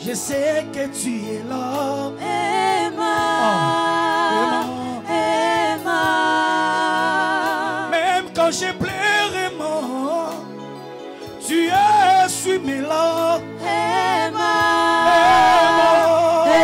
Je sais que tu es là. Emma, Emma. Même quand je pleure, Emma, tu es sur mes là. Emma, Emma,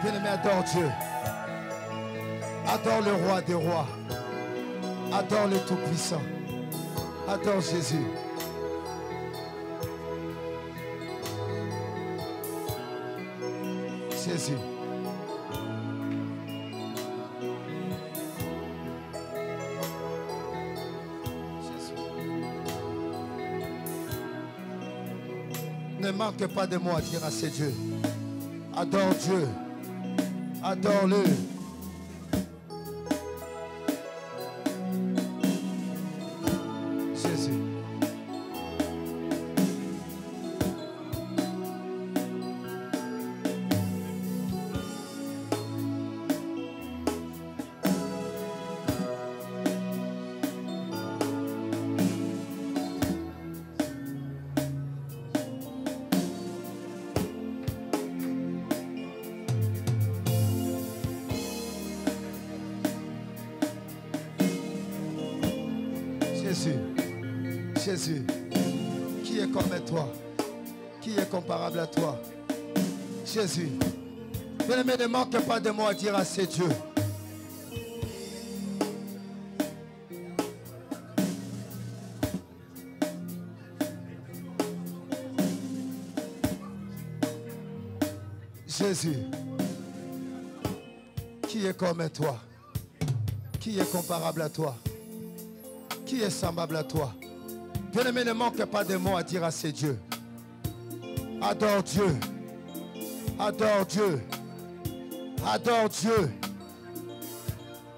Bien-aimé, adore Dieu. Adore le roi des rois. Adore le Tout-Puissant. Adore Jésus. Jésus. Ne manque pas de mots à dire à ces dieux. Adore Dieu. Adore-le. Jésus. Jésus, qui est comme toi? Qui est comparable à toi? Jésus, bien-aimé, ne manque pas de mots à dire à ces dieux. Jésus, qui est comme toi? Qui est comparable à toi? Qui est semblable à toi? Bien-aimé, ne manque pas de mots à dire à ces dieux. Adore Dieu. Adore Dieu. Adore Dieu.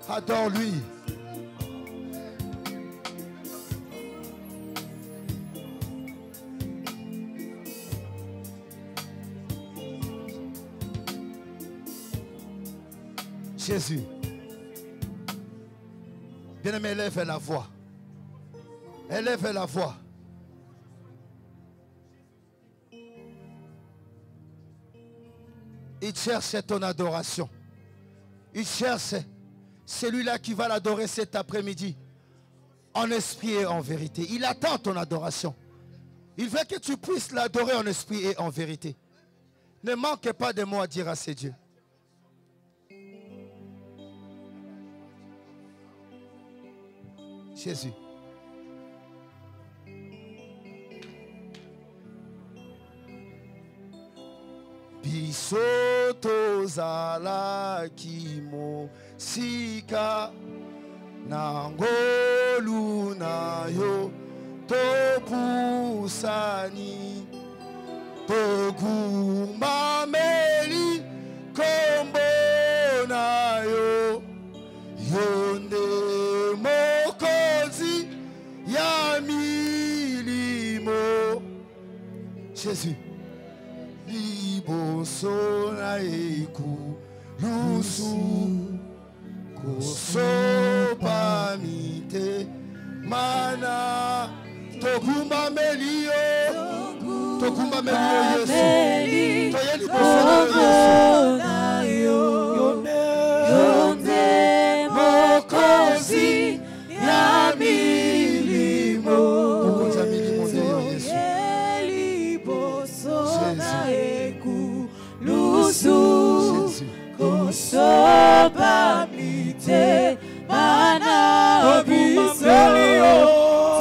Adore lui. Jésus. Bien-aimé, élève la voix. Élève la voix. Il cherche ton adoration. Il cherche celui-là qui va l'adorer cet après-midi. En esprit et en vérité. Il attend ton adoration. Il veut que tu puisses l'adorer en esprit et en vérité. Ne manque pas de mots à dire à ces dieux. Jésus. Biso tozalaki mosika Nangolu na yo topusani togumba meli kombo na yo yonde mokozi ya milimo. Jésus liboso na eku lusu kosopa mite mana togumba melio Yesu toye liboso na Yesu yonde mokozi ya milimo toye liboso na eku lusu kosopa mite mana biso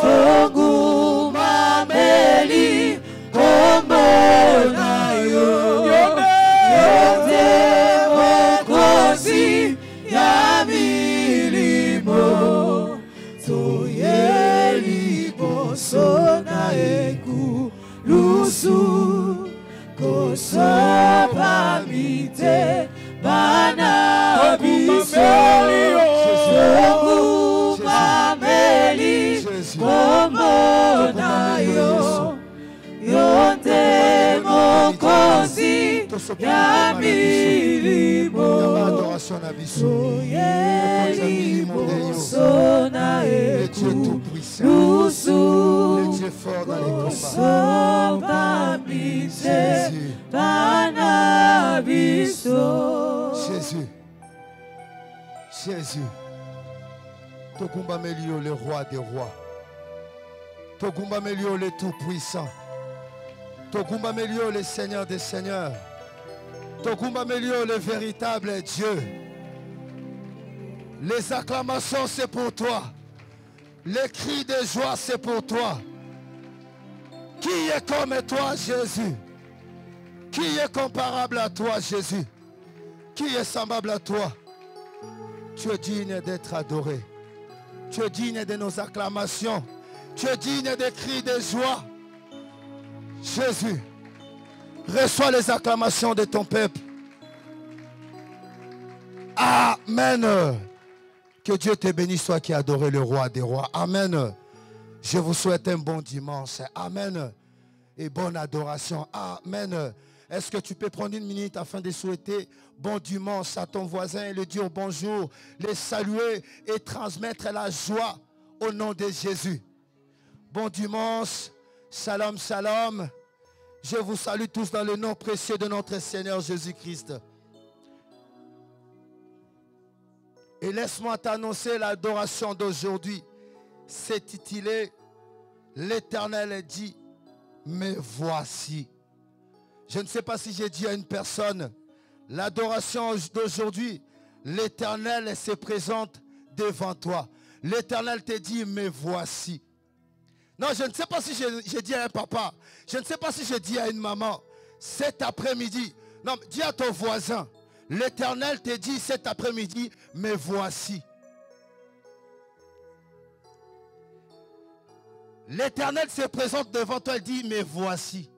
toguma meli kombo na yo yonde mokozi ya milimo toye liboso na eku lusu kosopa mite bana biso toguma meli kombo na yo yonde mokozi ya milimo toye liboso na eku lusu kosopa mite bana biso. Jésus, Togumba Melio, le roi des rois. Togumba Melio, le tout-puissant. Togumba Melio, le Seigneur des seigneurs. Togumba Melio, le véritable Dieu. Les acclamations, c'est pour toi. Les cris de joie, c'est pour toi. Qui est comme toi, Jésus? Qui est comparable à toi, Jésus? Qui est semblable à toi? Tu es digne d'être adoré. Tu es digne de nos acclamations. Tu es digne des cris de joie. Jésus, reçois les acclamations de ton peuple. Amen. Que Dieu te bénisse, toi qui as adoré le roi des rois. Amen. Je vous souhaite un bon dimanche. Amen. Et bonne adoration. Amen. Est-ce que tu peux prendre une minute afin de souhaiter bon dimanche à ton voisin et lui dire bonjour, les saluer et transmettre la joie au nom de Jésus. Bon dimanche. Shalom, shalom. Je vous salue tous dans le nom précieux de notre Seigneur Jésus-Christ. Et laisse-moi t'annoncer l'adoration d'aujourd'hui. C'est titulé « L'Éternel dit, me voici ». Je ne sais pas si j'ai dit à une personne, l'adoration d'aujourd'hui, l'Éternel se présente devant toi. L'Éternel te dit, me voici. Non, je ne sais pas si j'ai dit à un papa, je ne sais pas si j'ai dit à une maman, cet après-midi, non, dis à ton voisin, l'Éternel te dit cet après-midi, me voici. L'Éternel se présente devant toi et dit, me voici.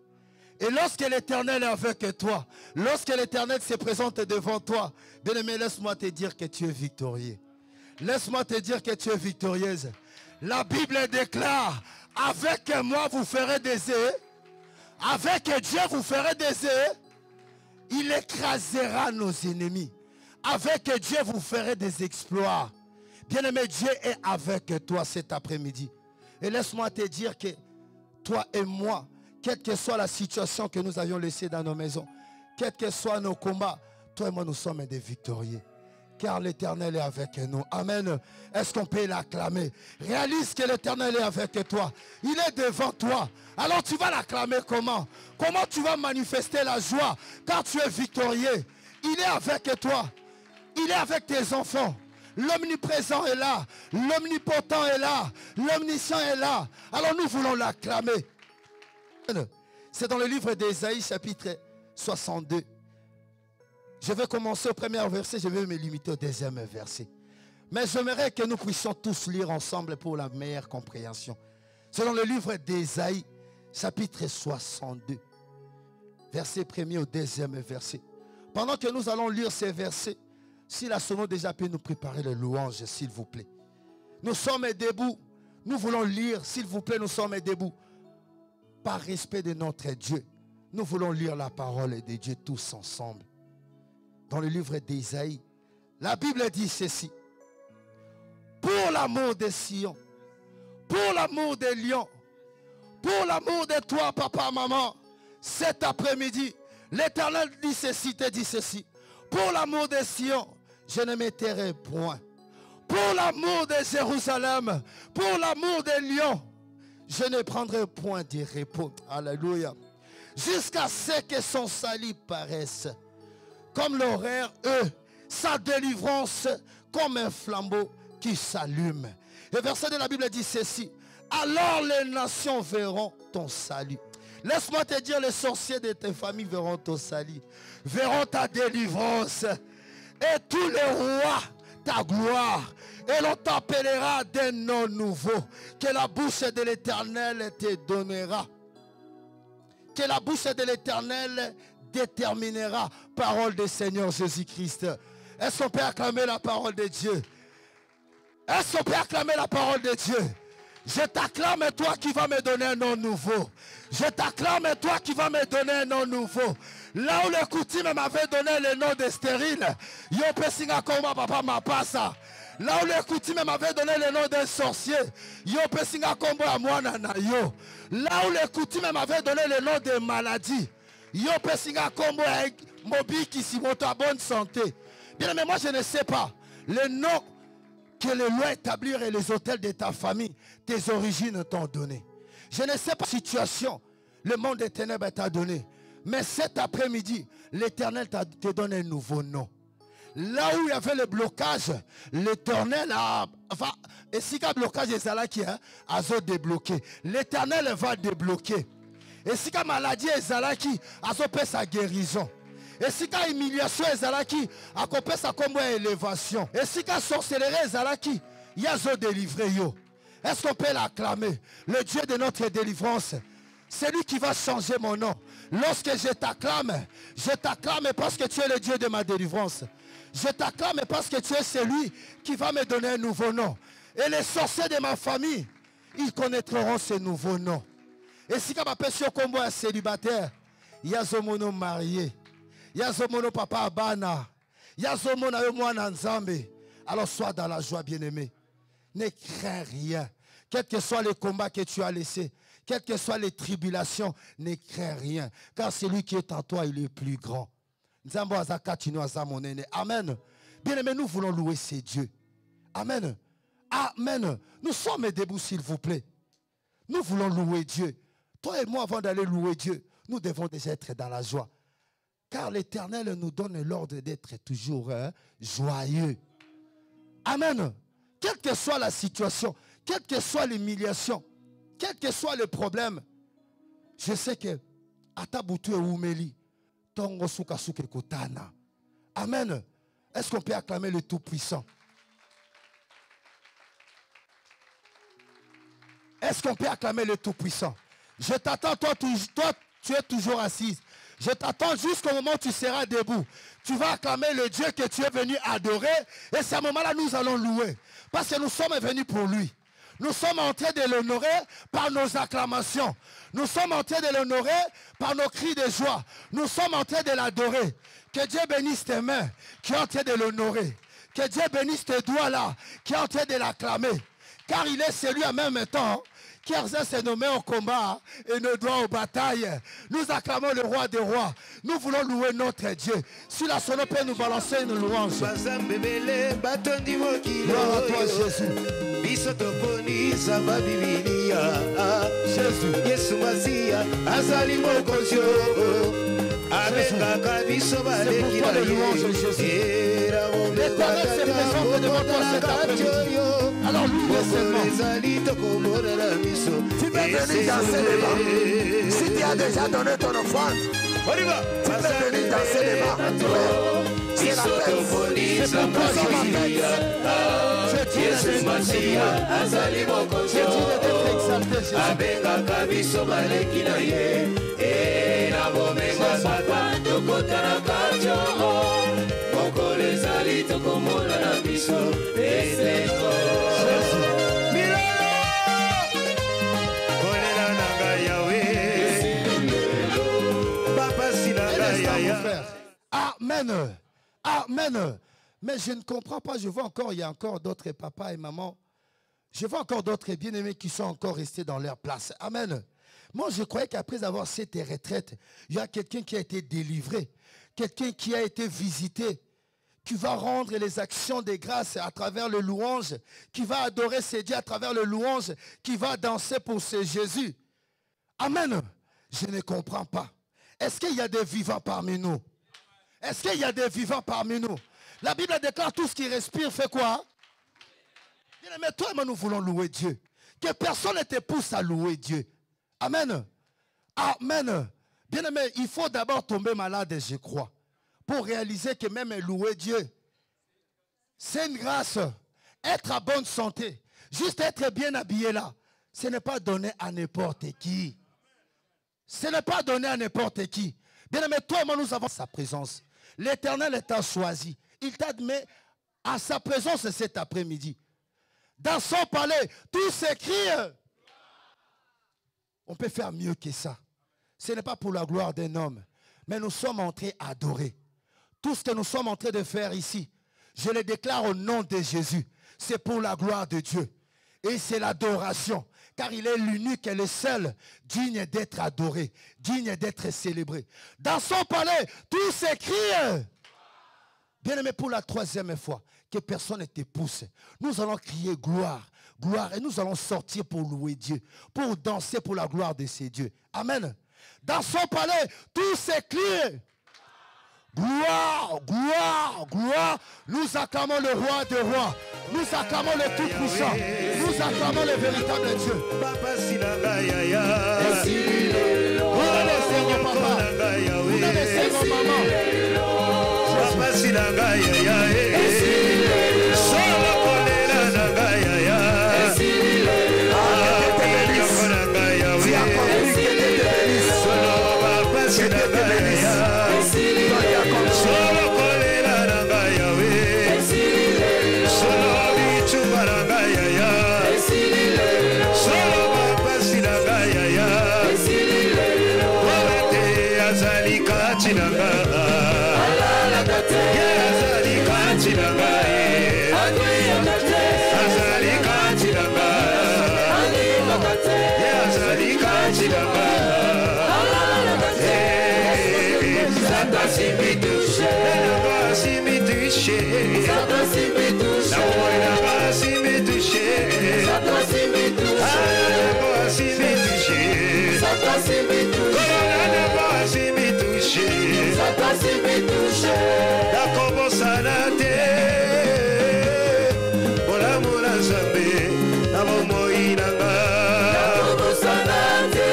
Et lorsque l'Éternel est avec toi, lorsque l'Éternel se présente devant toi, bien-aimé, laisse-moi te dire que tu es victorieux. Laisse-moi te dire que tu es victorieuse. La Bible déclare, avec moi vous ferez des œufs, avec Dieu vous ferez des œufs, il écrasera nos ennemis. Avec Dieu vous ferez des exploits. Bien-aimé, Dieu est avec toi cet après-midi. Et laisse-moi te dire que toi et moi, quelle que soit la situation que nous avions laissée dans nos maisons, quels que soient nos combats, toi et moi nous sommes des victorieux. Car l'Éternel est avec nous. Amen. Est-ce qu'on peut l'acclamer? Réalise que l'Éternel est avec toi. Il est devant toi. Alors tu vas l'acclamer comment? Comment tu vas manifester la joie? Car tu es victorieux. Il est avec toi. Il est avec tes enfants. L'omniprésent est là. L'omnipotent est là. L'omniscient est là. Alors nous voulons l'acclamer. C'est dans le livre d'Ésaïe chapitre 62. Je vais commencer au premier verset, je vais me limiter au deuxième verset. Mais j'aimerais que nous puissions tous lire ensemble pour la meilleure compréhension. C'est dans le livre d'Ésaïe, chapitre 62, verset 1er au 2e verset. Pendant que nous allons lire ces versets, si la sono déjà peut nous préparer le louange, s'il vous plaît. Nous sommes debout. Nous voulons lire, s'il vous plaît, nous sommes debout. Par respect de notre Dieu, nous voulons lire la parole de Dieu tous ensemble. Dans le livre d'Ésaïe, la Bible dit ceci. Pour l'amour de Sion, pour l'amour des lions, pour l'amour de toi, papa, maman, cet après-midi, l'Éternel dit ceci, te dit ceci. Pour l'amour de Sion, je ne m'étairai point. Pour l'amour de Jérusalem, pour l'amour des lions, je ne prendrai point de repos. Alléluia. Jusqu'à ce que son salut paraisse. Comme l'horaire, sa délivrance comme un flambeau qui s'allume. Le verset de la Bible dit ceci. Alors les nations verront ton salut. Laisse-moi te dire, les sorciers de tes familles verront ton salut. Verront ta délivrance. Et tous les rois, ta gloire. Et l'on t'appellera d'un nom nouveau. Que la bouche de l'Éternel te donnera. Que la bouche de l'Éternel déterminera. Parole du Seigneur Jésus-Christ. Est-ce qu'on peut acclamer la parole de Dieu? Est-ce qu'on peut acclamer la parole de Dieu? Je t'acclame, toi qui vas me donner un nom nouveau. Je t'acclame, toi qui vas me donner un nom nouveau. Là où les coutumes m'avaient donné le nom de stérile, yo pesinga komba papa mapasa. Là où les coutumes m'avaient donné le nom d'un sorcier, yo pesinga komba amwana na yo. Là où les coutumes m'avaient donné le nom de maladie, yo pesinga komba mobi qui si monte à bonne santé. Bien, mais moi je ne sais pas le nom que les lois établirent et les hôtels de ta famille, tes origines t'ont donné. Je ne sais pas la situation, le monde des ténèbres t'a donné. Mais cet après-midi, l'Éternel te donne un nouveau nom. Là où il y avait le blocage, l'Éternel a... Enfin, et si il y a blocage, a débloqué. L'Éternel va débloquer. Et si il y a maladie, a fait sa guérison. Et si il y a humiliation, a fait sa élévation. Et si il y a sorcellerie, il a délivré. Est-ce qu'on peut l'acclamer? Le Dieu de notre délivrance, c'est lui qui va changer mon nom. Lorsque je t'acclame parce que tu es le Dieu de ma délivrance. Je t'acclame parce que tu es celui qui va me donner un nouveau nom. Et les sorciers de ma famille, ils connaîtront ce nouveau nom. Et si comme appelle sur combo un célibataire, il y a Zomono marié, il y a Zomono papa abana, il y a Zomono mwana nzambe. Alors sois dans la joie, bien-aimé. Ne crains rien. Quels que soient les combats que tu as laissés, quelles que soient les tribulations, ne crains rien. Car celui qui est en toi, il est plus grand. Amen. Bien-aimé, nous voulons louer ces dieux. Amen. Amen. Nous sommes debout, s'il vous plaît. Nous voulons louer Dieu. Toi et moi, avant d'aller louer Dieu, nous devons déjà être dans la joie. Car l'Éternel nous donne l'ordre d'être toujours joyeux. Amen. Quelle que soit la situation, quelle que soit l'humiliation, quel que soit le problème, je sais que Atabutu et Oumeli, Tongo Suka Suke Kotana. Amen. Est-ce qu'on peut acclamer le Tout-Puissant? Est-ce qu'on peut acclamer le Tout-Puissant? Je t'attends, toi, tu es toujours assise. Je t'attends jusqu'au moment où tu seras debout. Tu vas acclamer le Dieu que tu es venu adorer. Et c'est à ce moment-là nous allons louer. Parce que nous sommes venus pour lui. Nous sommes en train de l'honorer par nos acclamations. Nous sommes en train de l'honorer par nos cris de joie. Nous sommes en train de l'adorer. Que Dieu bénisse tes mains qui sont en train de l'honorer. Que Dieu bénisse tes doigts là qui sont en train de l'acclamer. Car il est celui en même temps qui a se nommé au combat et nos doigts aux batailles. Nous acclamons le roi des rois. Nous voulons louer notre Dieu. Si la sono peut nous balancer une louange. Gloire à toi, Jésus. C'est pour toi le louange, Jésus. L'Éternel se présente devant toi cet après-midi. Alors louez seulement. Tu peux venir danser devant. Si tu as déjà donné ton offrande, tu peux venir danser devant. C'est la fête. C'est pour toi, c'est ma fête. Yesu Masia azali mokonzo abengaka biso baleki na ye na bomema papa tokota na katio mokolo ezali tokomona na biso esengo kolela na ngai yawe papa sila ngai yaya. Amen. Amen. Mais je ne comprends pas, je vois encore, il y a encore d'autres papas et mamans. Je vois encore d'autres bien-aimés qui sont encore restés dans leur place. Amen. Moi, je croyais qu'après avoir cette retraite, il y a quelqu'un qui a été délivré, quelqu'un qui a été visité, qui va rendre les actions de grâce à travers le louange, qui va adorer ses dieux à travers le louange, qui va danser pour ce Jésus. Amen. Je ne comprends pas. Est-ce qu'il y a des vivants parmi nous? Est-ce qu'il y a des vivants parmi nous? La Bible déclare tout ce qui respire fait quoi? Mais toi et moi, nous voulons louer Dieu. Que personne ne te pousse à louer Dieu. Amen. Amen. Bien aimé, il faut d'abord tomber malade, je crois, pour réaliser que même louer Dieu, c'est une grâce. Être à bonne santé, juste être bien habillé là, ce n'est pas donné à n'importe qui. Ce n'est pas donné à n'importe qui. Bien aimé, toi et moi, nous avons sa présence. L'Éternel t'a choisi. Il t'admet à sa présence cet après-midi. Dans son palais, tout s'écrit. On peut faire mieux que ça. Ce n'est pas pour la gloire d'un homme. Mais nous sommes en train d'adorer. Tout ce que nous sommes en train de faire ici, je le déclare au nom de Jésus. C'est pour la gloire de Dieu. Et c'est l'adoration. Car il est l'unique et le seul digne d'être adoré, digne d'être célébré. Dans son palais, tout s'écrit. Bien aimé, pour la troisième fois, que personne ne te pousse. Nous allons crier gloire, gloire. Et nous allons sortir pour louer Dieu, pour danser pour la gloire de ces dieux. Amen. Dans son palais, tout s'écrit. Gloire, gloire, gloire. Nous acclamons le roi des rois. Nous acclamons le tout-puissant. Nous acclamons le véritable Dieu. Vous allez Seigneur papa. Vous allez Seigneur maman. Papa silanga ya ya. Solo kolela nanga ya ya. Solo papa silanga ya ya. Solo kolela nanga ya we. Solo bichu baranga ya ya. Solo papa silanga ya ya. Wabete azali kachinanga. Azali kachinanga. Azali kachinanga. Azali kachinanga. Simi touché, simi touché, simi touché, simi touché, simi touché, la combo salade, ola mola zambe, la momo inanga, la combo salade,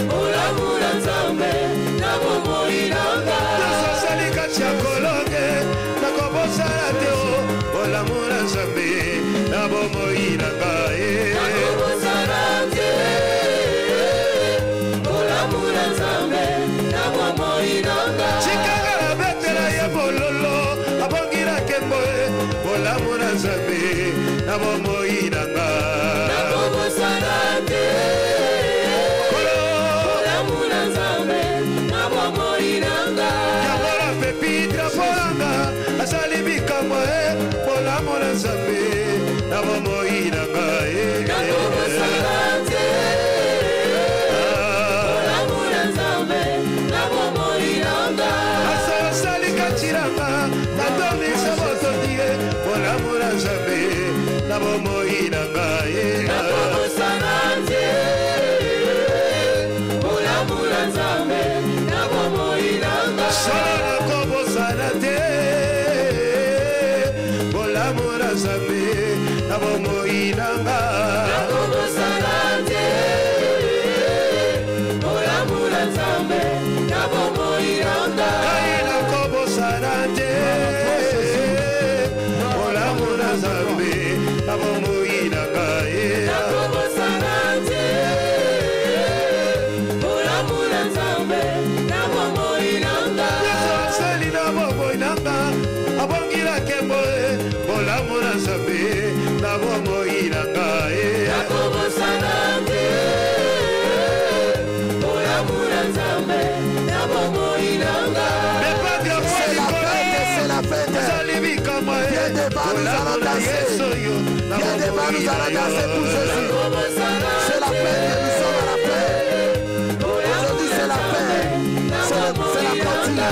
ola mola zambe. inanga abongira kembo bolamu na Nzambe na bomo inanga Yakobo sanante bolamu na Nzambe na bomo inanga C'est la fête. Viens devant, nous allons danser. Viens devant, nous allons danser pour Jésus. C'est la fête, nous sommes à la fête. Aujourd'hui c'est la fête. C'est la continue.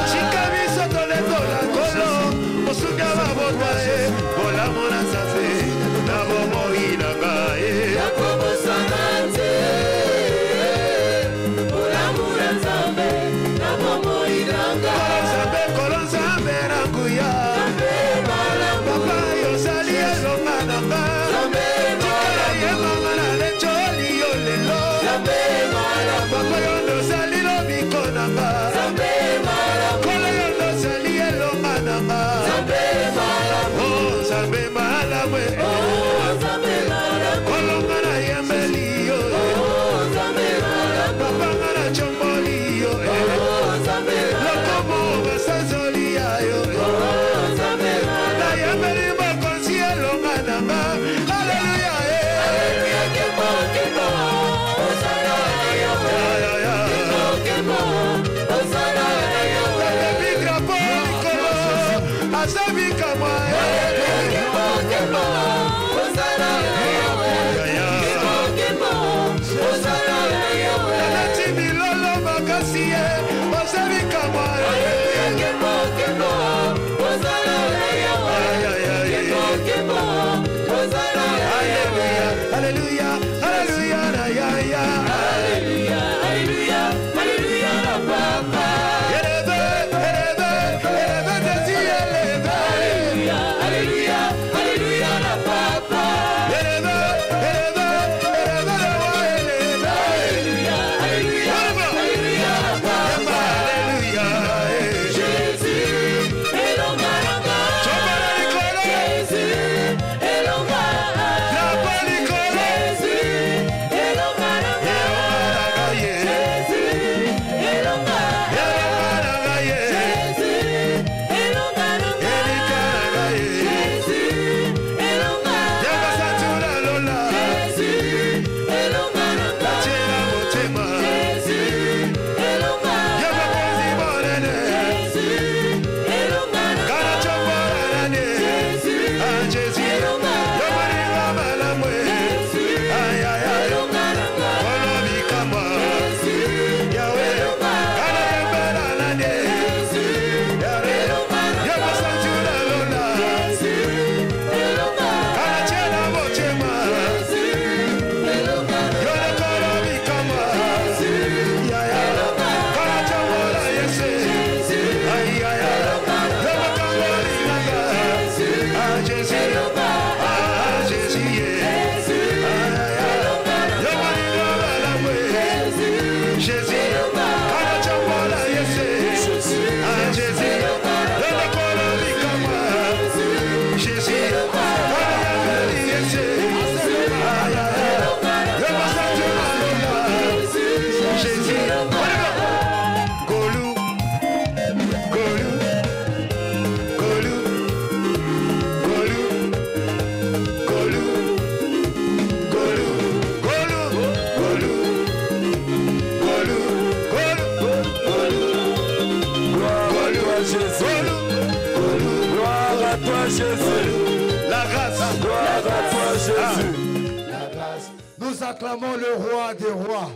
Nous acclamons le roi des rois.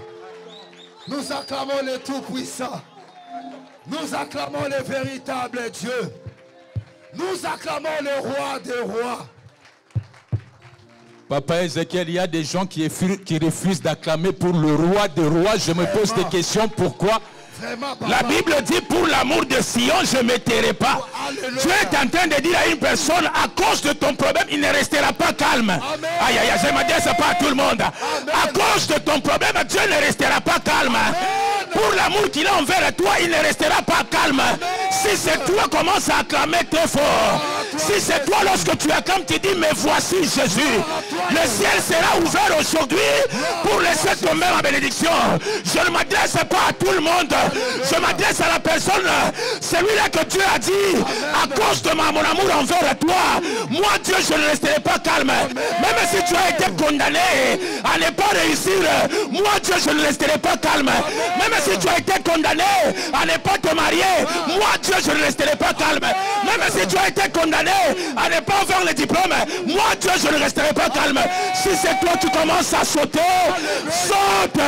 Nous acclamons le tout-puissant. Nous acclamons le véritable Dieu. Nous acclamons le roi des rois. Papa Ézéchiel, il y a des gens qui refusent d'acclamer pour le roi des rois. Je me pose des questions. Pourquoi? La Bible dit, pour l'amour de Sion, je ne me tairai pas. Dieu est en train de dire à une personne, à cause de ton problème, il ne restera pas calme. Aïe, aïe, je me dis ça pas à tout le monde. À cause de ton problème, Dieu ne restera pas calme. Pour l'amour qu'il a envers toi, il ne restera pas calme. Si c'est toi, commence à acclamer très fort. Si c'est toi, lorsque tu acclames, tu dis, mais voici Jésus. Le ciel sera ouvert aujourd'hui pour laisser tomber ma bénédiction. Je ne m'adresse pas à tout le monde. Je m'adresse à la personne, celui-là que Dieu a dit, à cause de mon amour envers toi, moi Dieu, je ne resterai pas calme. Même si tu as été condamné à ne pas réussir, moi Dieu, je ne resterai pas calme. Même si tu as été condamné à ne pas te marier, moi Dieu, je ne resterai pas calme. Même si tu as été condamné à ne pas avoir le diplôme, moi Dieu, je ne resterai pas calme. Si c'est toi, tu commences à sauter, saute,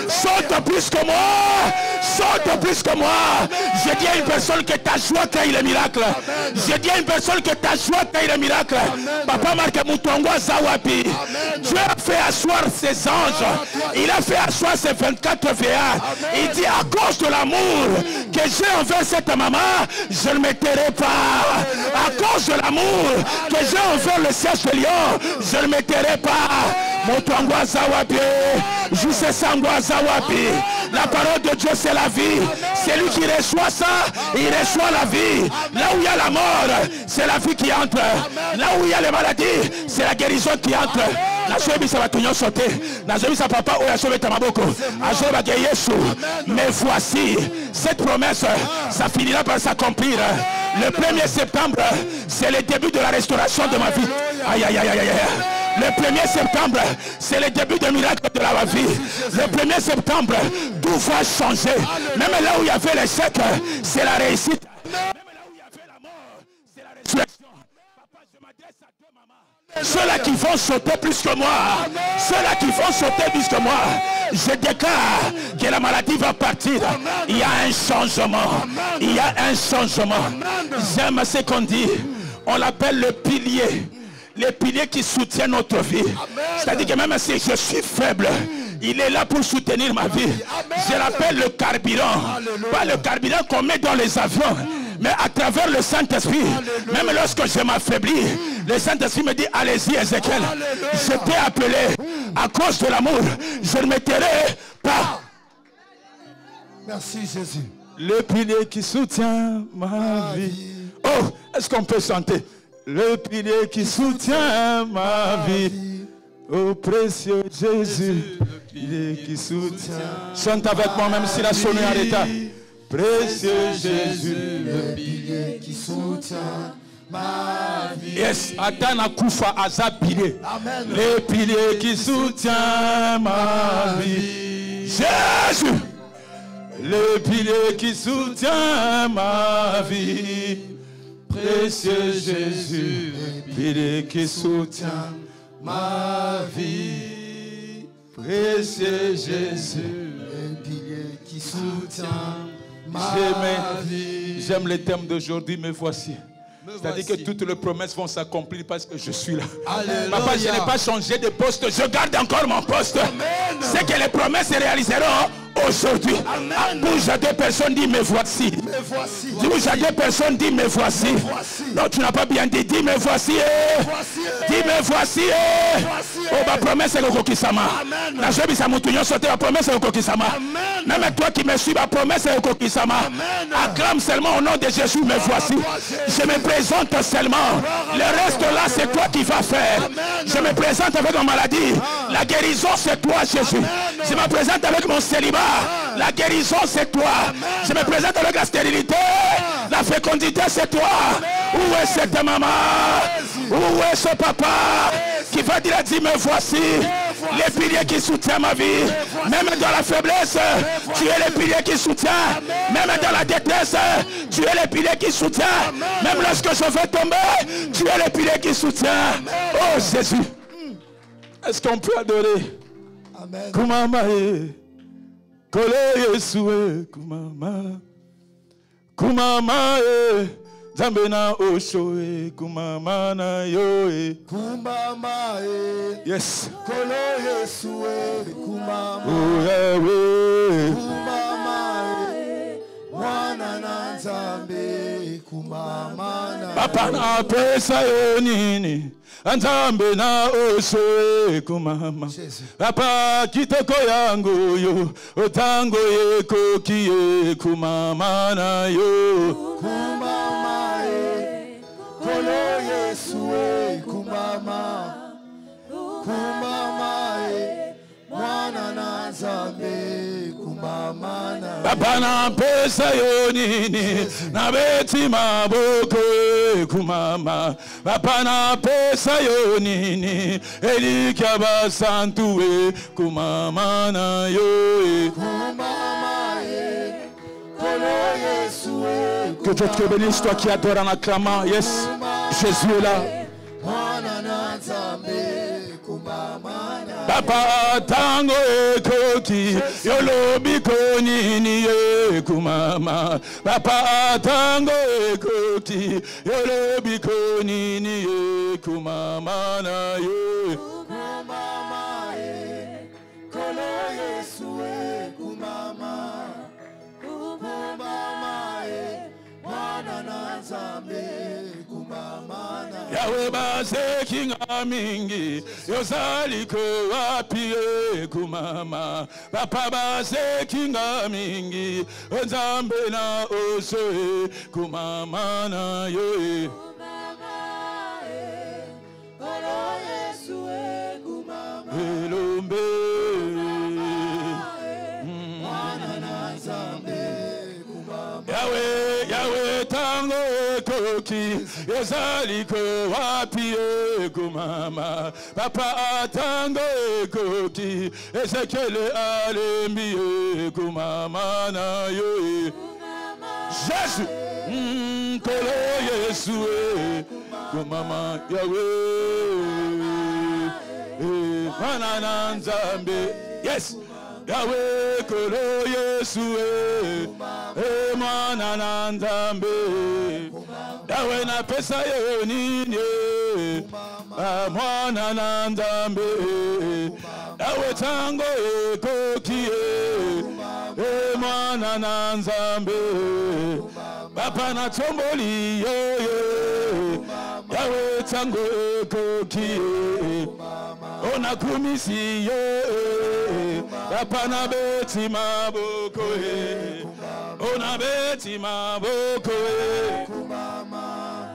saute plus que moi, saute plus que moi. Je dis à une personne que ta joie crée le miracle. Je dis à une personne que ta joie crée le miracle. Papa Marc Moutongwa Zawapi, Dieu a fait asseoir ses anges, il a fait asseoir ses 24 veillards. Il dit, à cause de l'amour que j'ai envers cette maman, je ne me tairai pas. À cause de l'amour que j'ai envers le siège de Lion, je ne me tairai pas. Moutongwa Zawapi, Juste Sangwa Zawapi. La parole de Dieu, c'est la vie. C'est lui qui reçoit ça, il reçoit la vie. Là où il y a la mort, c'est la vie qui entre. Là où il y a les maladies, c'est la guérison qui entre. Mais voici, cette promesse, ça finira par s'accomplir. Le 1er septembre, c'est le début de la restauration de ma vie. Aïe, aïe, aïe, aïe, aïe. Le 1er septembre, c'est le début du miracle de la vie. Le 1er septembre, tout va changer. Même là où il y avait l'échec, c'est la réussite. Même là où il y avait la mort, c'est la résurrection. Papa, je m'adresse à deux mamans. Ceux-là qui vont sauter plus que moi, ceux-là qui vont sauter plus que moi, je déclare que la maladie va partir. Il y a un changement. Il y a un changement. J'aime ce qu'on dit. On l'appelle le pilier. Les piliers qui soutiennent notre vie. C'est-à-dire que même si je suis faible, il est là pour soutenir ma vie. Je l'appelle le carburant. Pas le carburant qu'on met dans les avions, mais à travers le Saint-Esprit. Même lorsque je m'affaiblis, le Saint-Esprit me dit, allez-y Ézéchiel, je t'ai appelé à cause de l'amour, je ne me tairai pas. Merci Jésus. Le pilier qui soutient ma vie. Oh, est-ce qu'on peut chanter? Le pilier qui soutient ma vie. Oh précieux Jésus, le pilier qui soutient. Chante avec moi même si la sonne est arrêtée. Précieux Jésus, le pilier qui soutient ma vie. Yes, Atana Koufa Aza pilier. Amen. Le pilier qui soutient ma vie. Jésus, le pilier qui soutient ma vie. Précieux Jésus, pilier qui soutient ma vie. Précieux Jésus, le pilier qui soutient ma vie. J'aime le thème d'aujourd'hui, me voici. C'est-à-dire que toutes les promesses vont s'accomplir parce que je suis là. Alléluia. Papa, je n'ai pas changé de poste, je garde encore mon poste. C'est que les promesses se réaliseront aujourd'hui. Bouge à deux personnes, dis me voici. Bouge à deux personnes, dis me voici. Non, tu n'as pas bien dit, dis me voici. Dis me voici. Oh, ma promesse est le Kokisama. La joie de Samoutounion sauter, la promesse est le Kokisama. Même toi qui me suis, ma promesse est le Kokisama. Acclame seulement au nom de Jésus, me voici. Je me présente seulement. Le reste là, c'est toi qui vas faire. Je me présente avec ma maladie. La guérison, c'est toi, Jésus. Je me présente avec mon célibat. La guérison, c'est toi. Je me présente avec la stérilité. La fécondité, c'est toi. Où est cette maman? Où est ce papa qui va dire, dis me voici. Les piliers qui soutiennent ma vie. Même dans la faiblesse, tu es le pilier qui soutient. Même dans la détresse, tu es le pilier qui soutient. Même lorsque je vais tomber, tu es le pilier qui soutient. Oh Jésus. Est-ce qu'on peut adorer? Amen. Kumamae, kole Yesue, kumama, kumamae, zambena oshoe, kumama na yoe, Kumamae, yes, kolo Yesue, kumama, oh Yahweh, kumamae, wana na nzambe, kumama na papa na pesa yonini. Anzambe na oswe kumama. Papa kitoko yangu yo. Otango yeko kumama na yo. Kumama e. Kolo Papa na pesa yo nini na beti maboko kumama. Papa na pesa yo nini elika basantuwe kumama na yo. Que Dieu te bénisse, toi qui adores en acclamant. Yes, Jésus est là. Papa tango ekoki yolobi konini kumama. Papa tango ekoki yolobi konini kumama na yo. Kumama kolo Yesu kumama. Kumama mwana na Nzambe kumama na Yawe base kinga mingi yozali ko wapi kumama. Papa base kinga mingi Nzambe na oso kumama na yo. Kumama kolo Yesu kumama. Elombe Yawe tango ekoki yozali ko wapi kumama. Papa tango ekoki Ezekiel alembi kumama na yo. Jésus kolo Yesu kumama Yawe mwana na Nzambe. Yes, Yawe kolo Yesu mwana na Nzambe. Yawe na pesa yo nini mwana na Nzambe. Yawe tango ekoki mwana na Nzambe. Papa na tomboli yo Yawe tango ekoki ona kumisi yo. Papa na beti maboko ona beti maboko kumama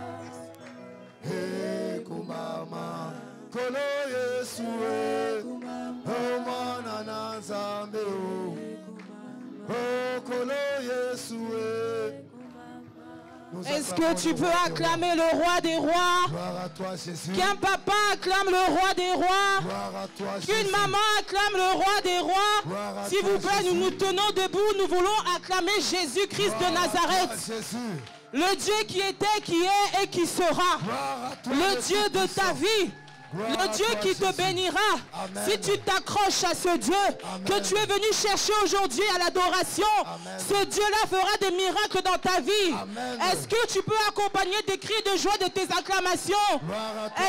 kumama kolo Yesu mwana na Nzambe kolo Yesu. Est-ce que tu peux acclamer le roi des rois? Gloire à toi, Jésus. Qu'un papa acclame le roi des rois. Gloire à toi, Qu'une maman acclame le roi des rois. S'il vous plaît, nous nous tenons debout. Nous voulons acclamer Jésus-Christ de Nazareth. Le Dieu qui était, qui est et qui sera. Le Dieu de ta vie. Le Dieu qui te bénira. Amen. Si tu t'accroches à ce Dieu que tu es venu chercher aujourd'hui à l'adoration, ce Dieu-là fera des miracles dans ta vie. Est-ce que tu peux accompagner des cris de joie de tes acclamations?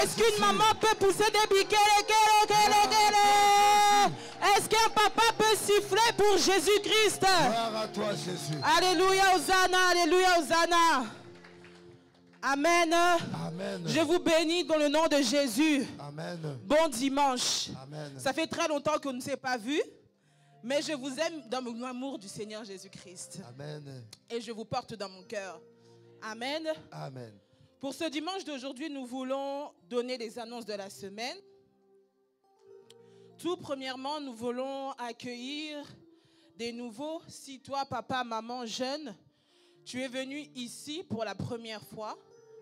Est-ce qu'une maman peut pousser des biquets? Est-ce qu'un papa peut siffler pour Jésus-Christ? Alléluia, Hosanna, alléluia, Hosanna. Amen. Amen. Je vous bénis dans le nom de Jésus. Amen. Bon dimanche. Amen. Ça fait très longtemps qu'on ne s'est pas vu, mais je vous aime dans l'amour du Seigneur Jésus-Christ. Amen. Et je vous porte dans mon cœur. Amen. Amen. Pour ce dimanche d'aujourd'hui, nous voulons donner les annonces de la semaine. Tout premièrement, nous voulons accueillir des nouveaux. Si toi, papa, maman, jeune, tu es venu ici pour la première fois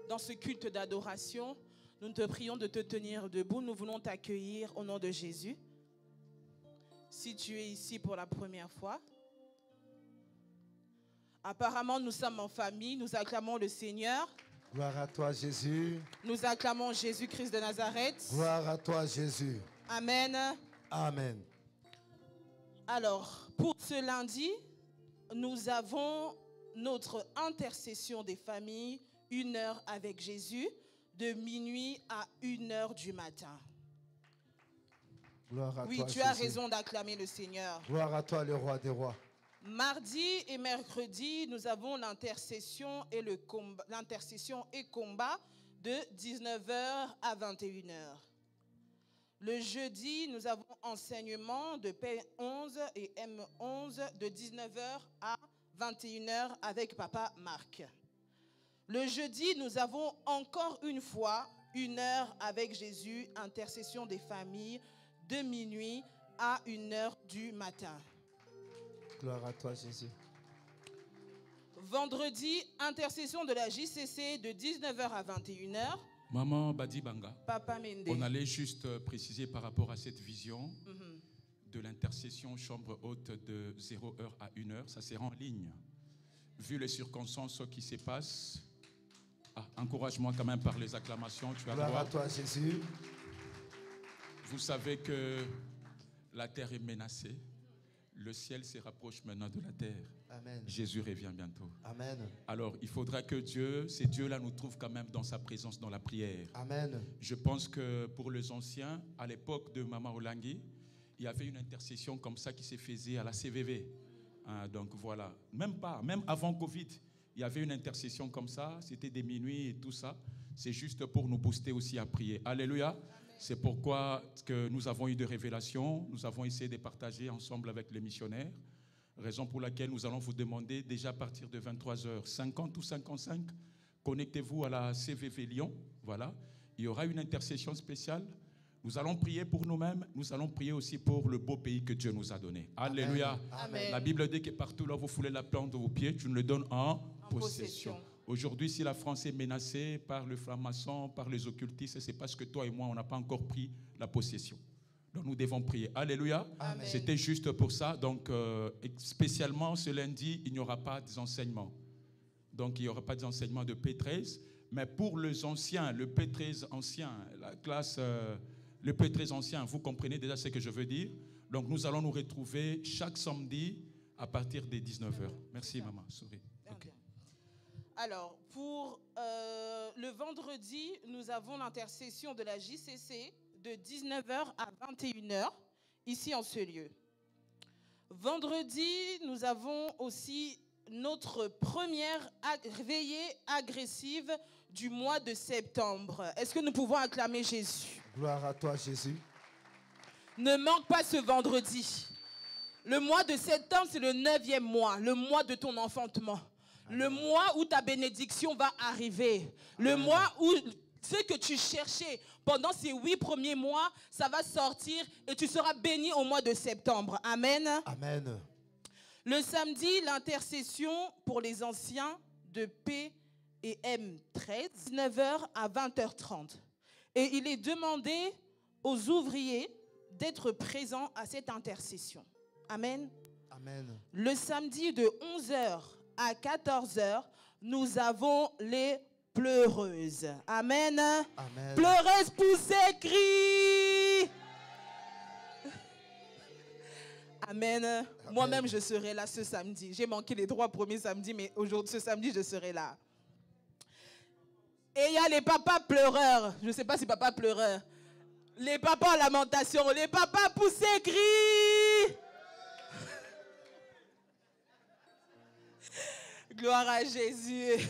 dans ce culte d'adoration, nous te prions de te tenir debout. Nous voulons t'accueillir au nom de Jésus. Si tu es ici pour la première fois, apparemment nous sommes en famille, nous acclamons le Seigneur. Gloire à toi, Jésus. Nous acclamons Jésus-Christ de Nazareth. Gloire à toi, Jésus. Amen. Amen. Alors, pour ce lundi, nous avons notre intercession des familles, 1 heure avec Jésus, de minuit à 1 heure du matin. Gloire à oui, toi, tu Jésus. as raison d'acclamer le Seigneur. Gloire à toi, le roi des rois. Mardi et mercredi, nous avons l'intercession et combat de 19h à 21h. Le jeudi, nous avons enseignement de P11 et M11 de 19h à 21h avec Papa Marc. Le jeudi, nous avons encore une fois 1 heure avec Jésus, intercession des familles de minuit à 1 heure du matin. Gloire à toi, Jésus. Vendredi, intercession de la JCC de 19h à 21h. Maman Badi Banga. Papa Mende. On allait juste préciser par rapport à cette vision de l'intercession chambre haute de 0h à 1h. Ça sera en ligne. Vu les circonstances qui se passent, encourage-moi quand même par les acclamations. Tu vas Gloire voir. à toi, Jésus. Vous savez que la terre est menacée. Le ciel se rapproche maintenant de la terre. Amen. Jésus revient bientôt. Amen. Alors, il faudra que ces dieux-là nous trouvent quand même dans sa présence, dans la prière. Amen. Je pense que pour les anciens, à l'époque de Mama Olangi, il y avait une intercession comme ça qui se faisait à la CVV. Donc voilà, même avant Covid, il y avait une intercession comme ça, c'était des minuits et tout ça. C'est juste pour nous booster aussi à prier. Alléluia. C'est pourquoi que nous avons eu des révélations, nous avons essayé de partager ensemble avec les missionnaires, raison pour laquelle nous allons vous demander déjà à partir de 23h50 ou 55, connectez-vous à la CVV Lyon, voilà. Il y aura une intercession spéciale. Nous allons prier pour nous-mêmes, nous allons prier aussi pour le beau pays que Dieu nous a donné. Alléluia. Amen. La Bible dit que partout là où vous foulez la plante de vos pieds, tu nous le donnes en possession. Aujourd'hui, si la France est menacée par le franc-maçon, par les occultistes, c'est parce que toi et moi, on n'a pas encore pris la possession. Donc nous devons prier. Alléluia. Amen. C'était juste pour ça. Donc spécialement ce lundi, il n'y aura pas d'enseignement. Donc il n'y aura pas d'enseignement de P13. Mais pour les anciens, le P13 ancien, la classe, le P13 ancien, vous comprenez déjà ce que je veux dire. Donc nous allons nous retrouver chaque samedi à partir des 19h. Merci maman. Souris. Okay. Alors, pour le vendredi, nous avons l'intercession de la JCC de 19h à 21h, ici en ce lieu. Vendredi, nous avons aussi notre première veillée agressive du mois de septembre. Est-ce que nous pouvons acclamer Jésus? Gloire à toi, Jésus. Ne manque pas ce vendredi. Le mois de septembre, c'est le 9e mois, le mois de ton enfantement. Le mois où ta bénédiction va arriver. Le mois où ce que tu cherchais pendant ces 8 premiers mois, ça va sortir et tu seras béni au mois de septembre. Amen. Amen. Le samedi, l'intercession pour les anciens de P et M13, 19h à 20h30. Et il est demandé aux ouvriers d'être présents à cette intercession. Amen. Amen. Le samedi de 11h à 14h, nous avons les pleureuses. Amen. Amen. Pleureuses, poussez, crie. Amen. Moi-même, je serai là ce samedi. J'ai manqué les 3 premiers samedis, mais aujourd'hui, ce samedi, je serai là. Et il y a les papas pleureurs. Je ne sais pas si papa pleureur. Les papas en lamentation. Les papas poussez, crie. Gloire à Jésus.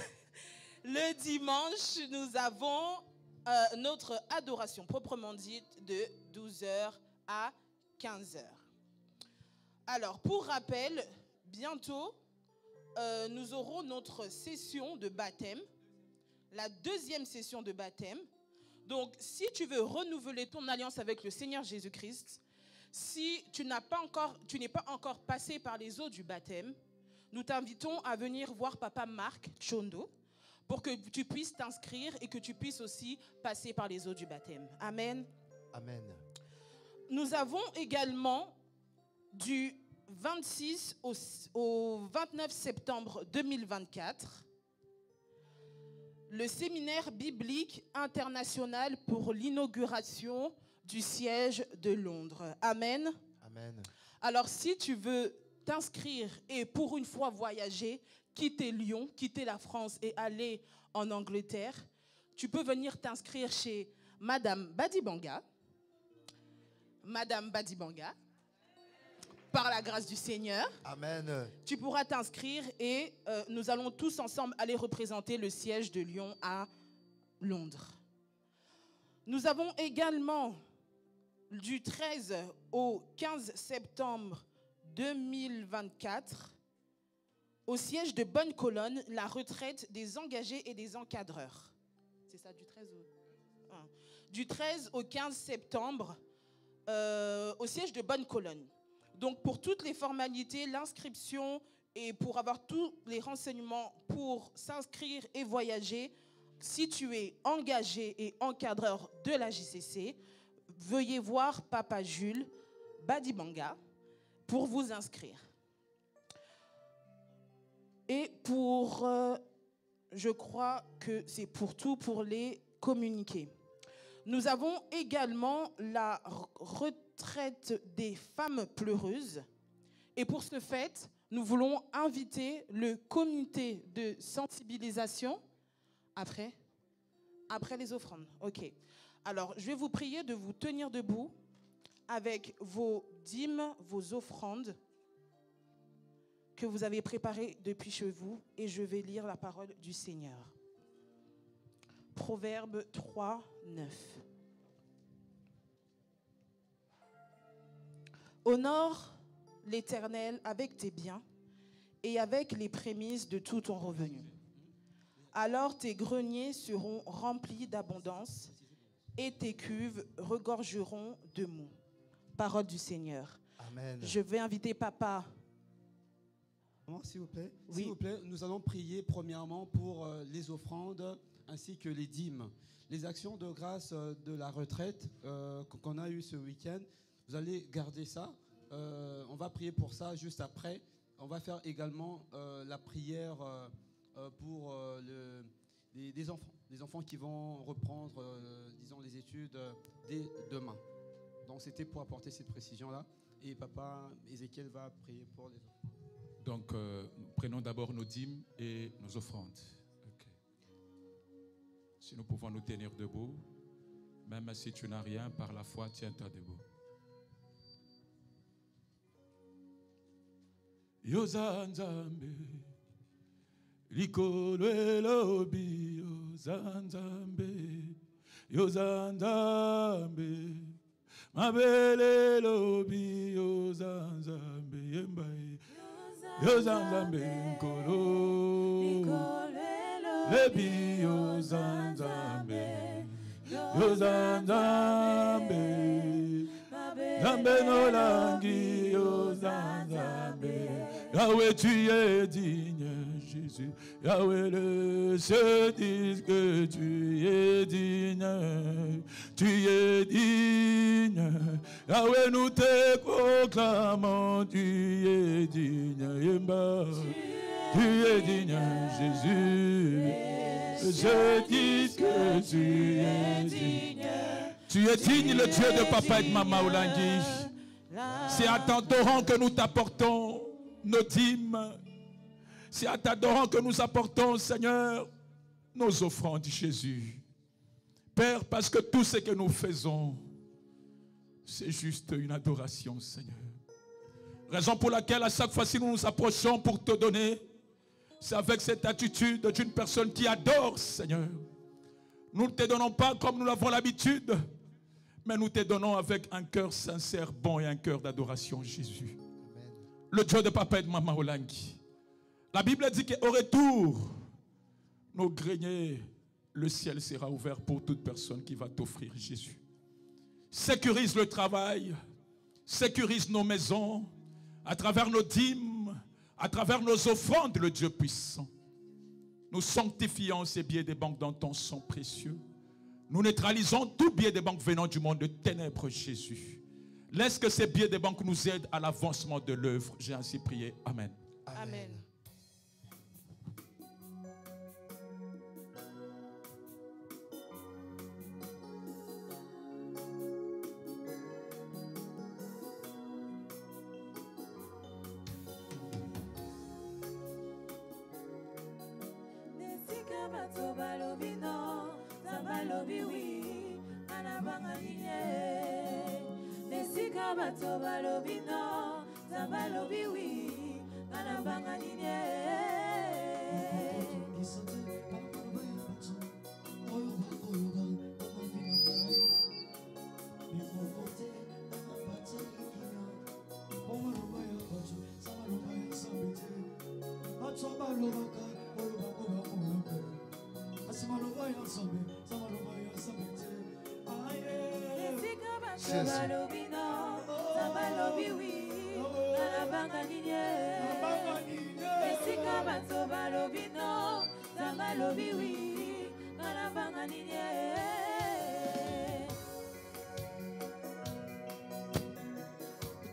Le dimanche, nous avons notre adoration proprement dite de 12h à 15h. Alors, pour rappel, bientôt, nous aurons notre session de baptême, la 2e session de baptême. Donc, si tu veux renouveler ton alliance avec le Seigneur Jésus-Christ, si tu n'es pas encore passé par les eaux du baptême, nous t'invitons à venir voir Papa Marc Chondo pour que tu puisses t'inscrire et que tu puisses aussi passer par les eaux du baptême. Amen. Amen. Nous avons également du 26 au 29 septembre 2024 le séminaire biblique international pour l'inauguration du siège de Londres. Amen. Amen. Alors, si tu veux t'inscrire et pour une fois voyager, quitter Lyon, quitter la France et aller en Angleterre, tu peux venir t'inscrire chez Madame Badi Banga. Madame Badi Banga, par la grâce du Seigneur. Amen. Tu pourras t'inscrire et nous allons tous ensemble aller représenter le siège de Lyon à Londres. Nous avons également du 13 au 15 septembre 2024 au siège de Bonne-Colonne, la retraite des engagés et des encadreurs. C'est ça, du 13 au... Du 13 au 15 septembre au siège de Bonne-Colonne. Donc, pour toutes les formalités, l'inscription, Et pour avoir tous les renseignements pour s'inscrire et voyager, si tu es engagé et encadreur de la JCC, veuillez voir Papa Jules Badibanga pour vous inscrire. Et pour, je crois que c'est pour tout pour les communiqués. Nous avons également la retraite des femmes pleureuses. Et pour ce fait, nous voulons inviter le comité de sensibilisation après les offrandes. Ok. Alors, je vais vous prier de vous tenir debout avec vos dîmes, vos offrandes que vous avez préparées depuis chez vous, et je vais lire la parole du Seigneur. Proverbe 3, 9. Honore l'Éternel avec tes biens et avec les prémices de tout ton revenu. Alors tes greniers seront remplis d'abondance et tes cuves regorgeront de mou. Parole du Seigneur. Amen. Je vais inviter Papa. S'il vous plaît. Oui. S'il vous plaît, nous allons prier premièrement pour les offrandes ainsi que les dîmes. Les actions de grâce de la retraite qu'on a eues ce week-end, vous allez garder ça. On va prier pour ça juste après. On va faire également la prière pour des enfants qui vont reprendre, disons, les études dès demain. Donc c'était pour apporter cette précision-là. Et Papa Ézéchiel va prier pour les enfants. Donc, prenons d'abord nos dîmes et nos offrandes. Okay. Si nous pouvons nous tenir debout, même si tu n'as rien, par la foi, tiens-toi debout. Yozanzambe, likolo lobi, Yozanzambe, Yozanzambe, mabele lobi, Yozanzambe, yembaye. Yozanzambe nkolo lebi Yozanzambe Yozanzambe Zambe nolangi Yozanzambe Yahweh tu es digne Jésus Yahweh le se dit que tu es digne Yahweh nous te proclamons tu es digne Yemba tu es digne Jésus je dis que tu es digne. Tu es digne, le Dieu de Papa et de Maman Olangi. C'est à t'adorant que nous t'apportons nos dîmes. C'est à t'adorant que nous apportons, Seigneur, nos offrandes, Jésus. Père, parce que tout ce que nous faisons, c'est juste une adoration, Seigneur. Raison pour laquelle à chaque fois si nous nous approchons pour te donner, c'est avec cette attitude d'une personne qui adore, Seigneur. Nous ne te donnons pas comme nous l'avons l'habitude, mais nous te donnons avec un cœur sincère, bon et un cœur d'adoration, Jésus. Amen. Le Dieu de Papa et de Maman Olangi. La Bible dit qu'au retour, nos greniers, le ciel sera ouvert pour toute personne qui va t'offrir, Jésus. Sécurise le travail, sécurise nos maisons, à travers nos dîmes, à travers nos offrandes, le Dieu puissant. Nous sanctifions ces billets des banques dans ton sang précieux. Nous neutralisons tout billet des banques venant du monde de ténèbres, Jésus. Laisse que ces billets des banques nous aident à l'avancement de l'œuvre. J'ai ainsi prié. Amen. Amen.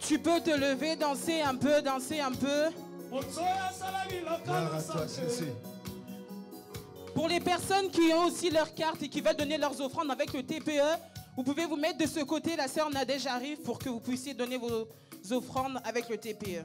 Tu peux te lever, danser un peu, danser un peu. Gloire à toi, Jésus. Pour les personnes qui ont aussi leur carte et qui veulent donner leurs offrandes avec le TPE, vous pouvez vous mettre de ce côté. La sœur Nadège arrive pour que vous puissiez donner vos offrandes avec le TPE.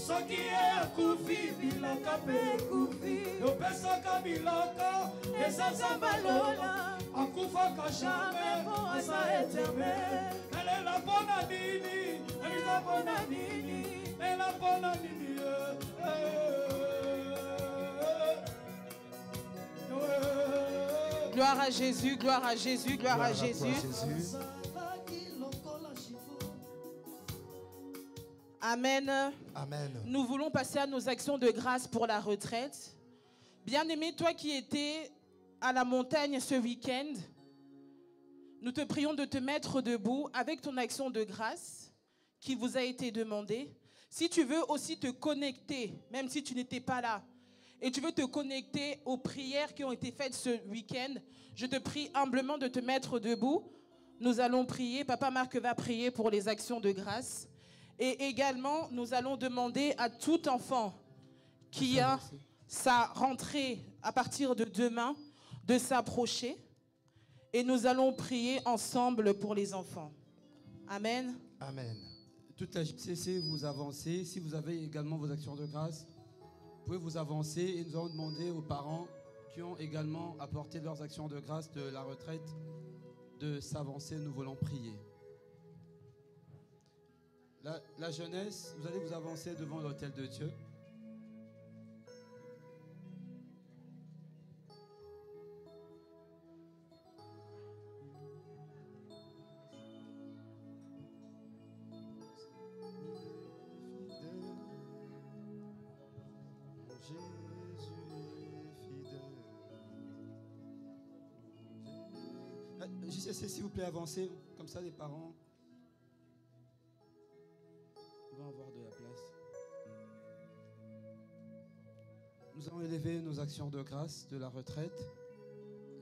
Soki akufi bilaka pe kufi yopesaka bilaka ezazamba lola akufaka jamais asa éternel elela pona nini elisa pona nini ela pona nini Gloire à Jésus, gloire à Jésus, gloire à Jésus. Amen. Amen. Nous voulons passer à nos actions de grâce pour la retraite. Bien-aimé, toi qui étais à la montagne ce week-end, nous te prions de te mettre debout avec ton action de grâce qui vous a été demandée. Si tu veux aussi te connecter, même si tu n'étais pas là, et tu veux te connecter aux prières qui ont été faites ce week-end, je te prie humblement de te mettre debout. Nous allons prier. Papa Marc va prier pour les actions de grâce. Et également, nous allons demander à tout enfant qui a sa rentrée à partir de demain de s'approcher. Et nous allons prier ensemble pour les enfants. Amen. Amen. Toute la JCC, vous avancez. Si vous avez également vos actions de grâce, vous pouvez vous avancer. Et nous allons demander aux parents qui ont également apporté leurs actions de grâce de la retraite de s'avancer. Nous voulons prier. La jeunesse, vous allez vous avancer devant l'autel de Dieu. JCC, s'il vous plaît, avancez. Comme ça, les parents vont avoir de la place. Nous allons élever nos actions de grâce de la retraite.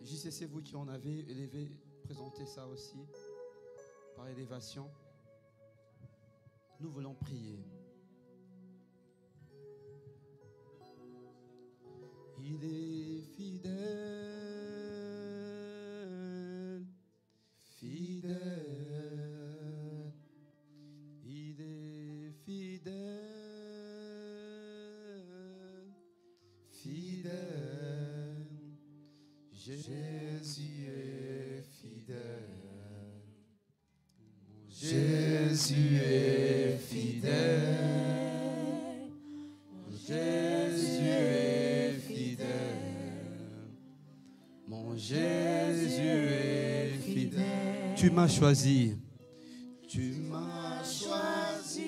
JCC, vous qui en avez élevé, présentez ça aussi par élévation. Nous voulons prier. Il est fidèle, fidèle. Il est fidèle, fidèle. Jésus est fidèle. Jésus est fidèle. Jésus est fidèle. Mon Jésus est fidèle. Tu m'as choisi. Tu m'as choisi.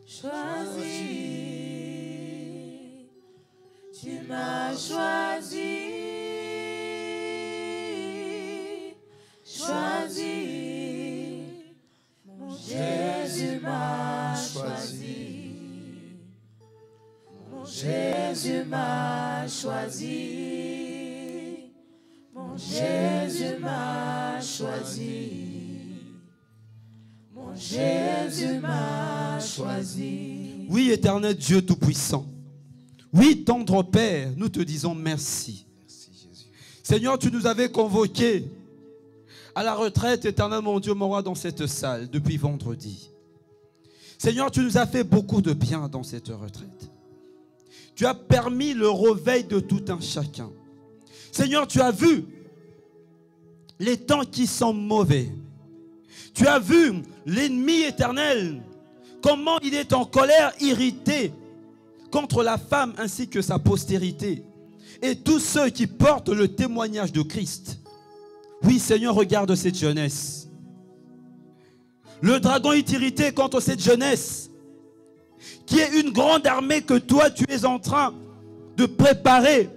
Choisi. Tu m'as choisi. Choisi. Mon Jésus m'a choisi. Mon Jésus m'a choisi. Mon Jésus m'a choisi. Mon Jésus m'a choisi. Oui, éternel Dieu Tout-Puissant. Oui, tendre Père, nous te disons merci. Merci Jésus. Seigneur, tu nous avais convoqués à la retraite, éternel mon Dieu, mon roi, dans cette salle depuis vendredi. Seigneur, tu nous as fait beaucoup de bien dans cette retraite. Tu as permis le réveil de tout un chacun. Seigneur, tu as vu les temps qui sont mauvais. Tu as vu l'ennemi éternel, comment il est en colère, irrité contre la femme ainsi que sa postérité. Et tous ceux qui portent le témoignage de Christ. Oui, Seigneur, regarde cette jeunesse. Le dragon est irrité contre cette jeunesse, qui est une grande armée que toi, tu es en train de préparer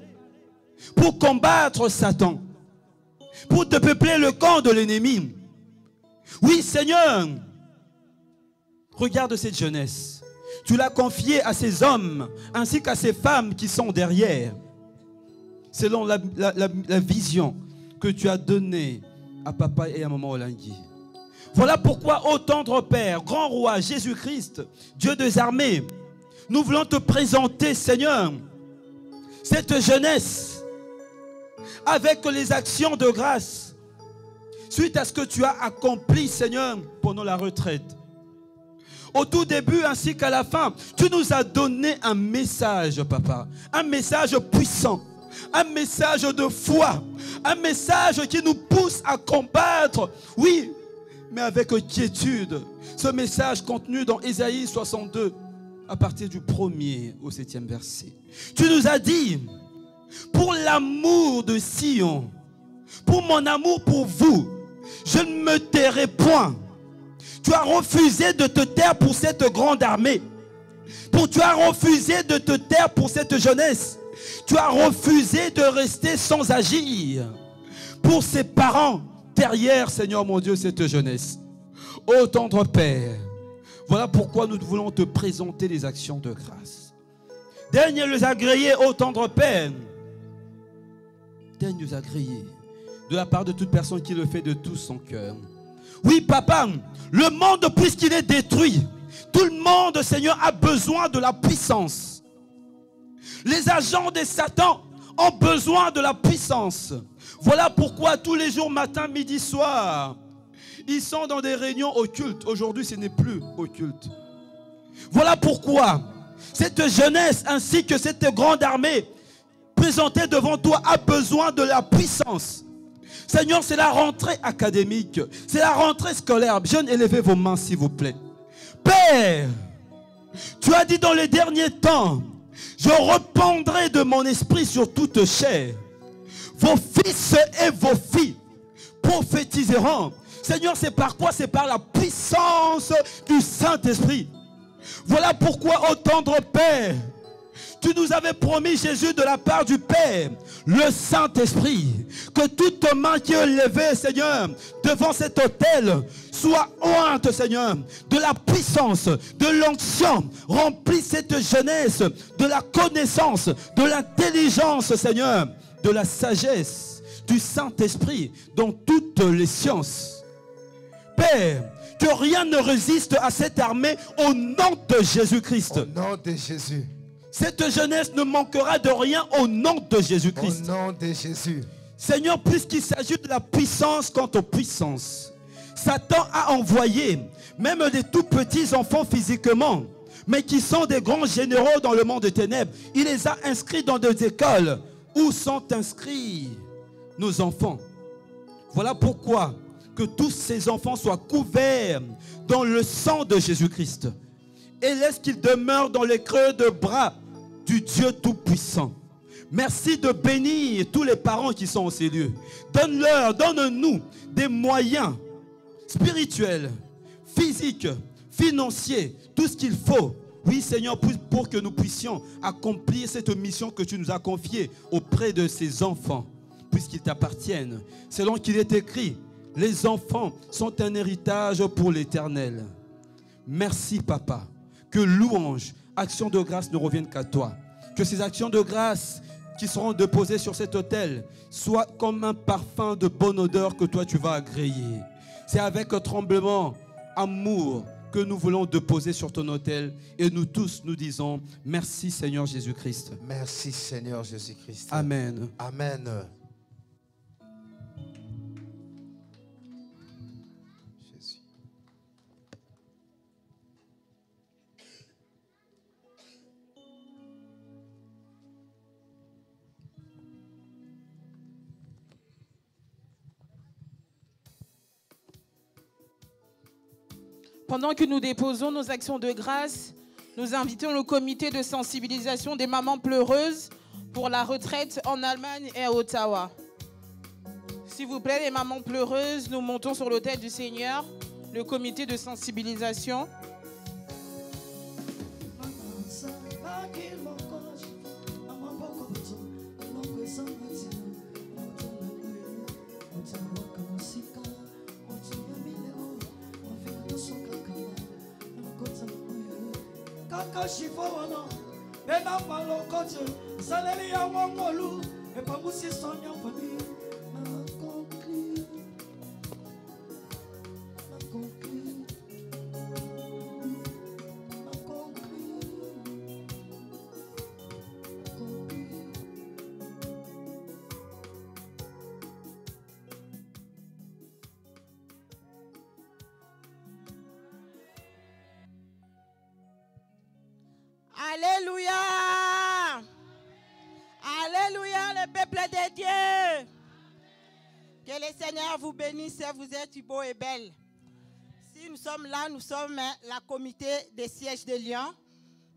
pour combattre Satan, pour te peupler le camp de l'ennemi. Oui, Seigneur, regarde cette jeunesse. Tu l'as confiée à ces hommes, ainsi qu'à ces femmes qui sont derrière, selon la vision que tu as donnée à papa et à maman Olangui. Voilà pourquoi, ô tendre Père, grand roi Jésus-Christ, Dieu des armées, nous voulons te présenter, Seigneur, cette jeunesse avec les actions de grâce suite à ce que tu as accompli, Seigneur, pendant la retraite. Au tout début ainsi qu'à la fin, tu nous as donné un message, papa, un message puissant, un message de foi, un message qui nous pousse à combattre, oui, mais avec quiétude. Ce message contenu dans Ésaïe 62, à partir du 1er au 7e verset. Tu nous as dit, pour l'amour de Sion, pour mon amour pour vous, je ne me tairai point. Tu as refusé de te taire pour cette grande armée. Tu as refusé de te taire pour cette jeunesse. Tu as refusé de rester sans agir pour ses parents derrière, Seigneur mon Dieu, cette jeunesse. Ô tendre Père, voilà pourquoi nous voulons te présenter les actions de grâce. Daigne les agréer, ô tendre Père. Daigne nous agréer de la part de toute personne qui le fait de tout son cœur. Oui, papa, le monde, puisqu'il est détruit, tout le monde, Seigneur, a besoin de la puissance. Les agents de Satan ont besoin de la puissance. Voilà pourquoi tous les jours, matin, midi, soir, ils sont dans des réunions occultes. Aujourd'hui, ce n'est plus occulte. Voilà pourquoi cette jeunesse ainsi que cette grande armée présentée devant toi a besoin de la puissance. Seigneur, c'est la rentrée académique, c'est la rentrée scolaire. Jeunes, élevez vos mains s'il vous plaît. Père, tu as dit dans les derniers temps, je répandrai de mon esprit sur toute chair. Vos fils et vos filles prophétiseront. Seigneur, c'est par quoi? C'est par la puissance du Saint-Esprit. Voilà pourquoi, ô tendre Père, tu nous avais promis, Jésus, de la part du Père, le Saint-Esprit, que toute main qui est levée, Seigneur, devant cet autel, soit ointe, Seigneur, de la puissance, de l'onction. Remplis cette jeunesse de la connaissance, de l'intelligence, Seigneur, de la sagesse, du Saint-Esprit, dans toutes les sciences. Père, que rien ne résiste à cette armée au nom de Jésus-Christ. Au nom de Jésus. Cette jeunesse ne manquera de rien au nom de Jésus-Christ. Au nom de Jésus. Seigneur, puisqu'il s'agit de la puissance quant aux puissances, Satan a envoyé même des tout petits enfants physiquement, mais qui sont des grands généraux dans le monde des ténèbres. Il les a inscrits dans des écoles où sont inscrits nos enfants. Voilà pourquoi que tous ces enfants soient couverts dans le sang de Jésus-Christ et laisse qu'ils demeurent dans les creux de bras du Dieu Tout-Puissant. Merci de bénir tous les parents qui sont en ces lieux. Donne-leur, donne-nous des moyens spirituels, physiques, financiers, tout ce qu'il faut. Oui, Seigneur, pour que nous puissions accomplir cette mission que tu nous as confiée auprès de ces enfants, puisqu'ils t'appartiennent. Selon qu'il est écrit, les enfants sont un héritage pour l'éternel. Merci, Papa. Que louange, actions de grâce ne reviennent qu'à toi. Que ces actions de grâce qui seront déposées sur cet autel soient comme un parfum de bonne odeur que toi tu vas agréer. C'est avec tremblement, amour que nous voulons déposer sur ton autel. Et nous tous nous disons merci Seigneur Jésus-Christ. Merci Seigneur Jésus-Christ. Amen. Amen. Pendant que nous déposons nos actions de grâce, nous invitons le comité de sensibilisation des mamans pleureuses pour la retraite en Allemagne et à Ottawa. S'il vous plaît, les mamans pleureuses, nous montons sur l'autel du Seigneur, le comité de sensibilisation. Kaka shifono, bena malo kote, saleli ya wangolu, e pamusi sonya fami, na conclu, na conclu, na conclu, Alléluia! Alléluia, le peuple de Dieu! Que le Seigneur vous bénisse, vous êtes beaux et belles. Si nous sommes là, nous sommes la comité des sièges de Lyon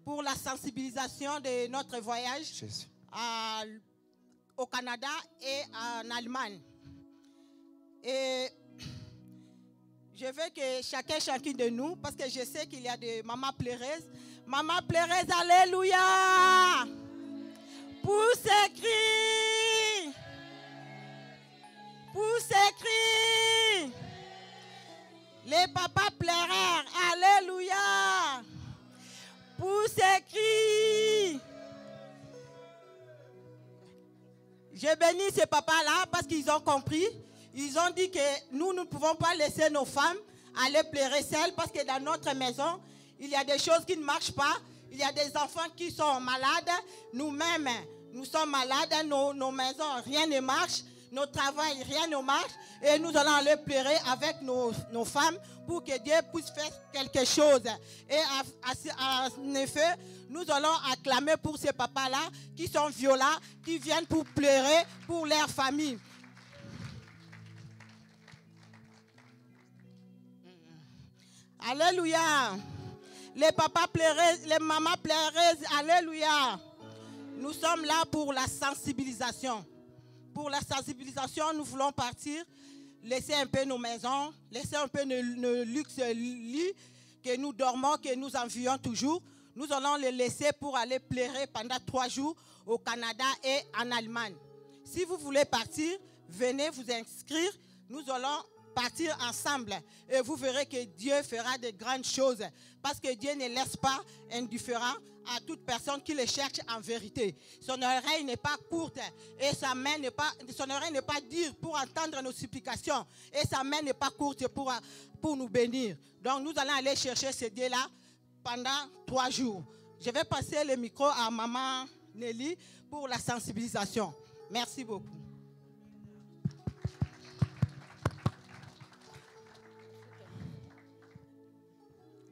pour la sensibilisation de notre voyage au Canada et en Allemagne. Et je veux que chacune de nous, parce que je sais qu'il y a des mamans pleureuses. Maman pleureuses, alléluia! Pousse et crie! Pousse et crie! Les papas pleureurs, alléluia! Pousse et crie! Je bénis ces papas-là parce qu'ils ont compris. Ils ont dit que nous ne pouvons pas laisser nos femmes aller pleurer seules parce que dans notre maison, il y a des choses qui ne marchent pas. Il y a des enfants qui sont malades. Nous-mêmes, nous sommes malades. Nos maisons, rien ne marche. Nos travails, rien ne marche. Et nous allons aller pleurer avec nos femmes pour que Dieu puisse faire quelque chose. Et en effet, nous allons acclamer pour ces papas-là qui sont violents, qui viennent pour pleurer pour leur famille. Alléluia. Les papas pleureuses, les mamans pleureuses, alléluia. Nous sommes là pour la sensibilisation. Pour la sensibilisation, nous voulons partir, laisser un peu nos maisons, laisser un peu nos luxe lits que nous dormons, que nous envions toujours. Nous allons les laisser pour aller pleurer pendant 3 jours au Canada et en Allemagne. Si vous voulez partir, venez vous inscrire. Nous allons partir ensemble et vous verrez que Dieu fera de grandes choses parce que Dieu ne laisse pas indifférent à toute personne qui le cherche en vérité. Son oreille n'est pas courte et son oreille n'est pas dure pour entendre nos supplications et sa main n'est pas courte pour nous bénir. Donc nous allons aller chercher ce Dieu-là pendant 3 jours. Je vais passer le micro à maman Nelly pour la sensibilisation. Merci beaucoup.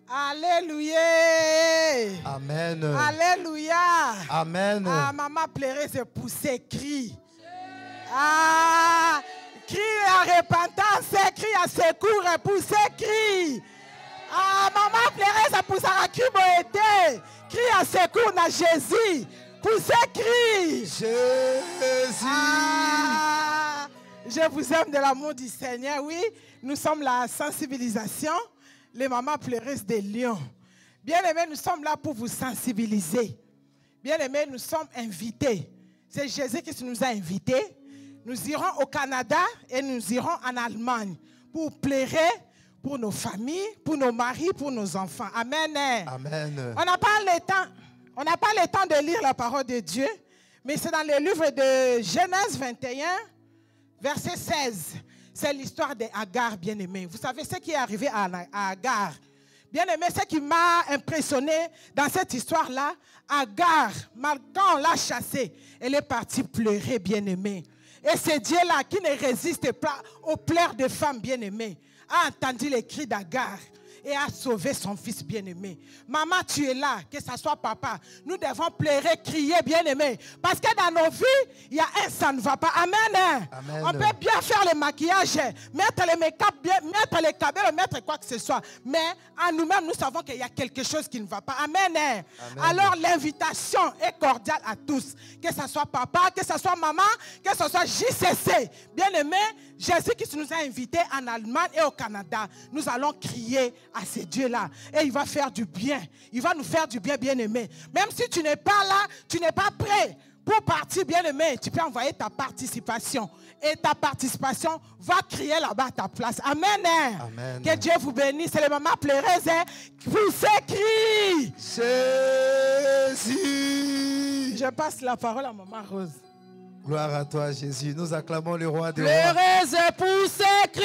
Alléluia. Amen. Alléluia. Amen. Ah, maman pleurait, c'est pousser, crie. Ah, crie à repentance, crie à secours, pousser, crie. Ah, maman pleurait, ça pousse à crie boété. Crie à secours à Jésus. Poussez, crie. Jésus. Ah, je vous aime de l'amour du Seigneur. Oui, nous sommes la sensibilisation. Les mamans pleureuses de Lyon. Bien-aimés, nous sommes là pour vous sensibiliser. Bien-aimés, nous sommes invités. C'est Jésus qui nous a invités. Nous irons au Canada et nous irons en Allemagne pour pleurer pour nos familles, pour nos maris, pour nos enfants. Amen. Amen. On n'a pas le temps. On n'a pas le temps de lire la parole de Dieu, mais c'est dans le livre de Genèse 21, verset 16. C'est l'histoire d'Agar, bien-aimé. Vous savez ce qui est arrivé à Agar. Bien-aimé, ce qui m'a impressionné dans cette histoire-là, Agar, quand on l'a chassée, elle est partie pleurer, bien-aimé. Et c'est Dieu-là qui ne résiste pas aux pleurs de femmes, bien-aimées, a entendu les cris d'Agar. et a sauvé son fils bien-aimé. Maman, tu es là, que ce soit papa. Nous devons pleurer, crier, bien-aimé. Parce que dans nos vies, il y a un, ça ne va pas. Amen. Amen. On peut bien faire le maquillage, mettre les make-up, mettre les cabelles, mettre quoi que ce soit. Mais en nous-mêmes, nous savons qu'il y a quelque chose qui ne va pas. Amen. Amen. Alors l'invitation est cordiale à tous. Que ce soit papa, que ce soit maman, que ce soit JCC. Bien-aimé, Jésus-Christ nous a invités en Allemagne et au Canada. Nous allons crier à ce Dieu-là. Et il va faire du bien. Il va nous faire du bien, bien-aimé. Même si tu n'es pas là, tu n'es pas prêt pour partir, bien-aimé, tu peux envoyer ta participation. Et ta participation va crier là-bas à ta place. Amen. Amen. Que Dieu vous bénisse. C'est les mamans pleureuses. Poussez, crie. Jésus. Je passe la parole à maman Rose. Gloire à toi, Jésus. Nous acclamons le roi des rois. Pleureuse, poussez, crie.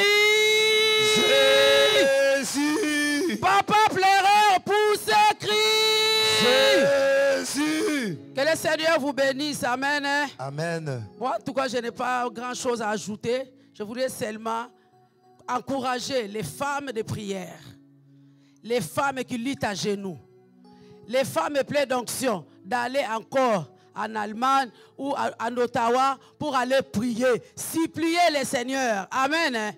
Jésus. Papa pleureur, poussez, crie. Jésus. Que le Seigneur vous bénisse. Amen. Amen. Moi, en tout cas, je n'ai pas grand-chose à ajouter. Je voudrais seulement encourager les femmes de prière, les femmes qui luttent à genoux, les femmes pleines d'onction, d'aller encore en Allemagne ou en Ottawa pour aller prier, supplier le Seigneur. Amen.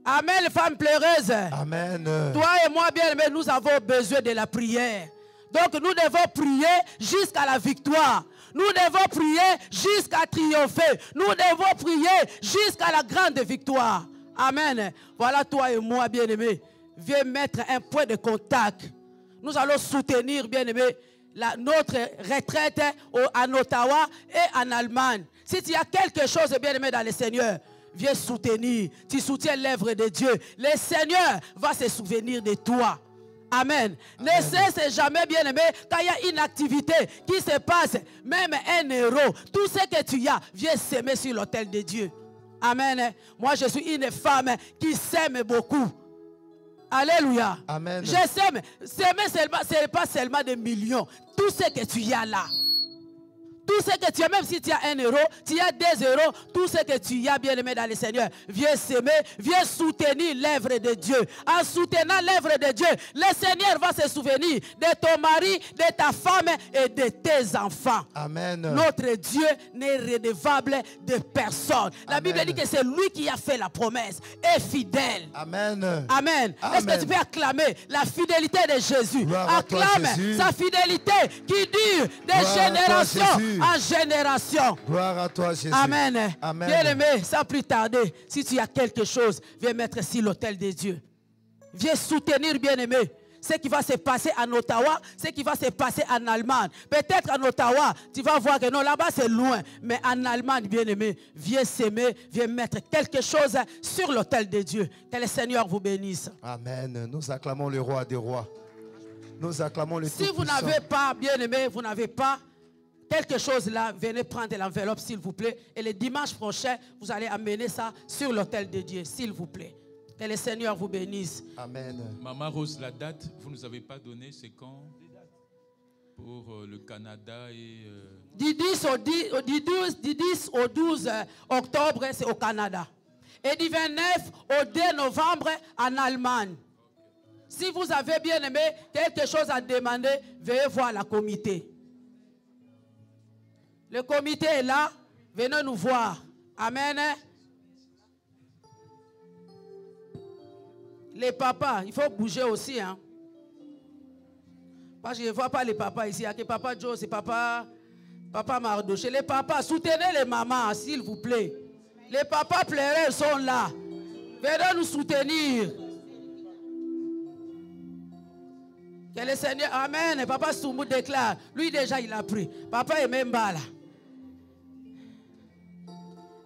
Amen, les femmes pleureuses. Amen. Toi et moi, bien-aimés, nous avons besoin de la prière. Donc nous devons prier jusqu'à la victoire. Nous devons prier jusqu'à triompher. Nous devons prier jusqu'à la grande victoire. Amen. Voilà toi et moi, bien-aimés. Viens mettre un point de contact. Nous allons soutenir, bien-aimés, notre retraite en Ottawa et en Allemagne. Si tu as quelque chose, bien-aimé, dans le Seigneur, viens soutenir. Tu soutiens l'œuvre de Dieu. Le Seigneur va se souvenir de toi. Amen. Ne cesse jamais, bien-aimé, quand il y a une activité qui se passe, même un euro, tout ce que tu as, viens s'aimer sur l'autel de Dieu. Amen. Moi, je suis une femme qui s'aime beaucoup. Alléluia. Amen. Je s'aime. S'aimer, ce n'est pas seulement des millions. Tout ce que tu as là. Tout ce que tu as, même si tu as 1 euro, tu as 2 euros, tout ce que tu as, bien-aimé dans le Seigneur, viens s'aimer, viens soutenir l'œuvre de Dieu. En soutenant l'œuvre de Dieu, le Seigneur va se souvenir de ton mari, de ta femme et de tes enfants. Amen. Notre Dieu n'est redevable de personne. La Bible dit que c'est lui qui a fait la promesse, est fidèle. Amen. Amen. Est-ce que tu peux acclamer la fidélité de Jésus? Acclame sa fidélité qui dure de génération en génération. Gloire à toi, Jésus. Amen. Amen. Bien-aimé, sans plus tarder, si tu as quelque chose, viens mettre sur l'autel de Dieu. Viens soutenir, bien-aimé, ce qui va se passer en Ottawa, ce qui va se passer en Allemagne. Peut-être en Ottawa, tu vas voir que non, là-bas c'est loin. Mais en Allemagne, bien-aimé, viens s'aimer, viens mettre quelque chose sur l'autel de Dieu. Que le Seigneur vous bénisse. Amen. Nous acclamons le roi des rois. Nous acclamons le Si vous n'avez pas, bien-aimé, vous n'avez pas quelque chose là, venez prendre l'enveloppe s'il vous plaît. Et le dimanche prochain, vous allez amener ça sur l'autel de Dieu, s'il vous plaît. Que le Seigneur vous bénisse. Amen. Maman Rose, la date, vous ne nous avez pas donné, c'est quand? Pour le Canada et... Du 10 au 12 octobre, c'est au Canada. Et du 29 au 2 novembre, en Allemagne. Si vous avez bien aimé quelque chose à demander, veuillez voir la comité. Le comité est là. Venez nous voir. Amen. Les papas, il faut bouger aussi. Hein? Parce que je ne vois pas les papas ici. Il y a que papa Joe, c'est papa Mardoche. Les papas, soutenez les mamans, s'il vous plaît. Les papas pleureurs sont là. Venez nous soutenir. Que le Seigneur, amen. Papa Soumou déclare. Lui déjà, il a pris. Papa est même bas là.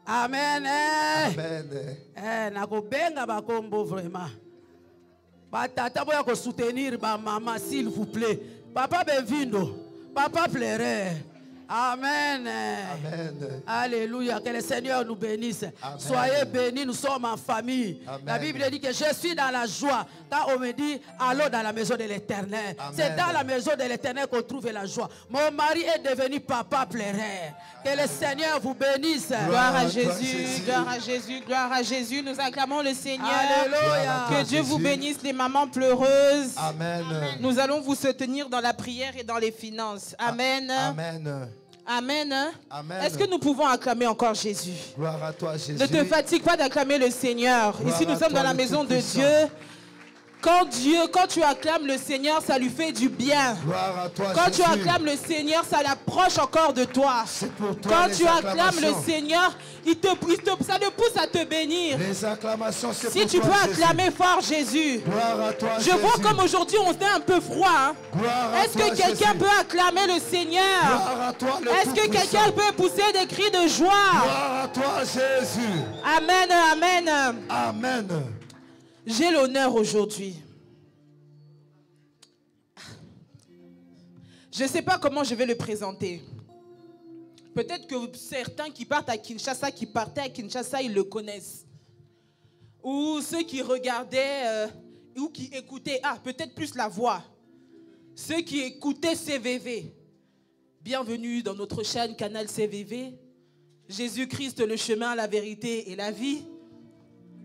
Amen. Amen. Nakobenga bakombo vraiment. Batata boya ko soutenir ba maman s'il vous plaît. Papa Bevindo, papa pleureur. Amen. Amen. Alléluia. Que le Seigneur nous bénisse. Amen. Soyez bénis, nous sommes en famille. Amen. La Bible dit que je suis dans la joie. Quand on me dit, allons dans la maison de l'Éternel. C'est dans la maison de l'Éternel qu'on trouve la joie. Mon mari est devenu papa pleureur. Que le Seigneur vous bénisse. Gloire à Jésus, gloire à Jésus, gloire à Jésus. Nous acclamons le Seigneur. Alléluia. Que Dieu vous bénisse, les mamans pleureuses. Amen. Nous allons vous soutenir dans la prière et dans les finances. Amen. Amen. Amen. Amen. Est-ce que nous pouvons acclamer encore Jésus? Gloire à toi, Jésus. Ne te fatigue pas d'acclamer le Seigneur. Gloire Ici, nous à sommes toi, dans la le maison de Tout-Puissant. Dieu. Quand tu acclames le Seigneur, ça lui fait du bien. Gloire à toi, Quand Jésus. tu acclames le Seigneur, ça l'approche encore de toi. C'est pour toi Quand les tu acclames le acclamations. Seigneur, ça le pousse à te bénir. Les acclamations, c'est Si pour tu toi, peux Jésus. acclamer fort Jésus. Gloire à toi, Je Jésus. vois comme aujourd'hui on est un peu froid. Hein. Gloire à Est-ce toi, que quelqu'un Jésus. peut acclamer le Seigneur? Gloire à toi, le Est-ce que Tout-Puissant. quelqu'un peut pousser des cris de joie? Gloire à toi, Jésus. Amen, amen. Amen. J'ai l'honneur aujourd'hui. Je ne sais pas comment je vais le présenter. Peut-être que certains qui partent à Kinshasa, qui partaient à Kinshasa, ils le connaissent. Ou ceux qui regardaient ou qui écoutaient, peut-être plus la voix. Ceux qui écoutaient CVV. Bienvenue dans notre chaîne Canal CVV. Jésus-Christ, le chemin, la vérité et la vie.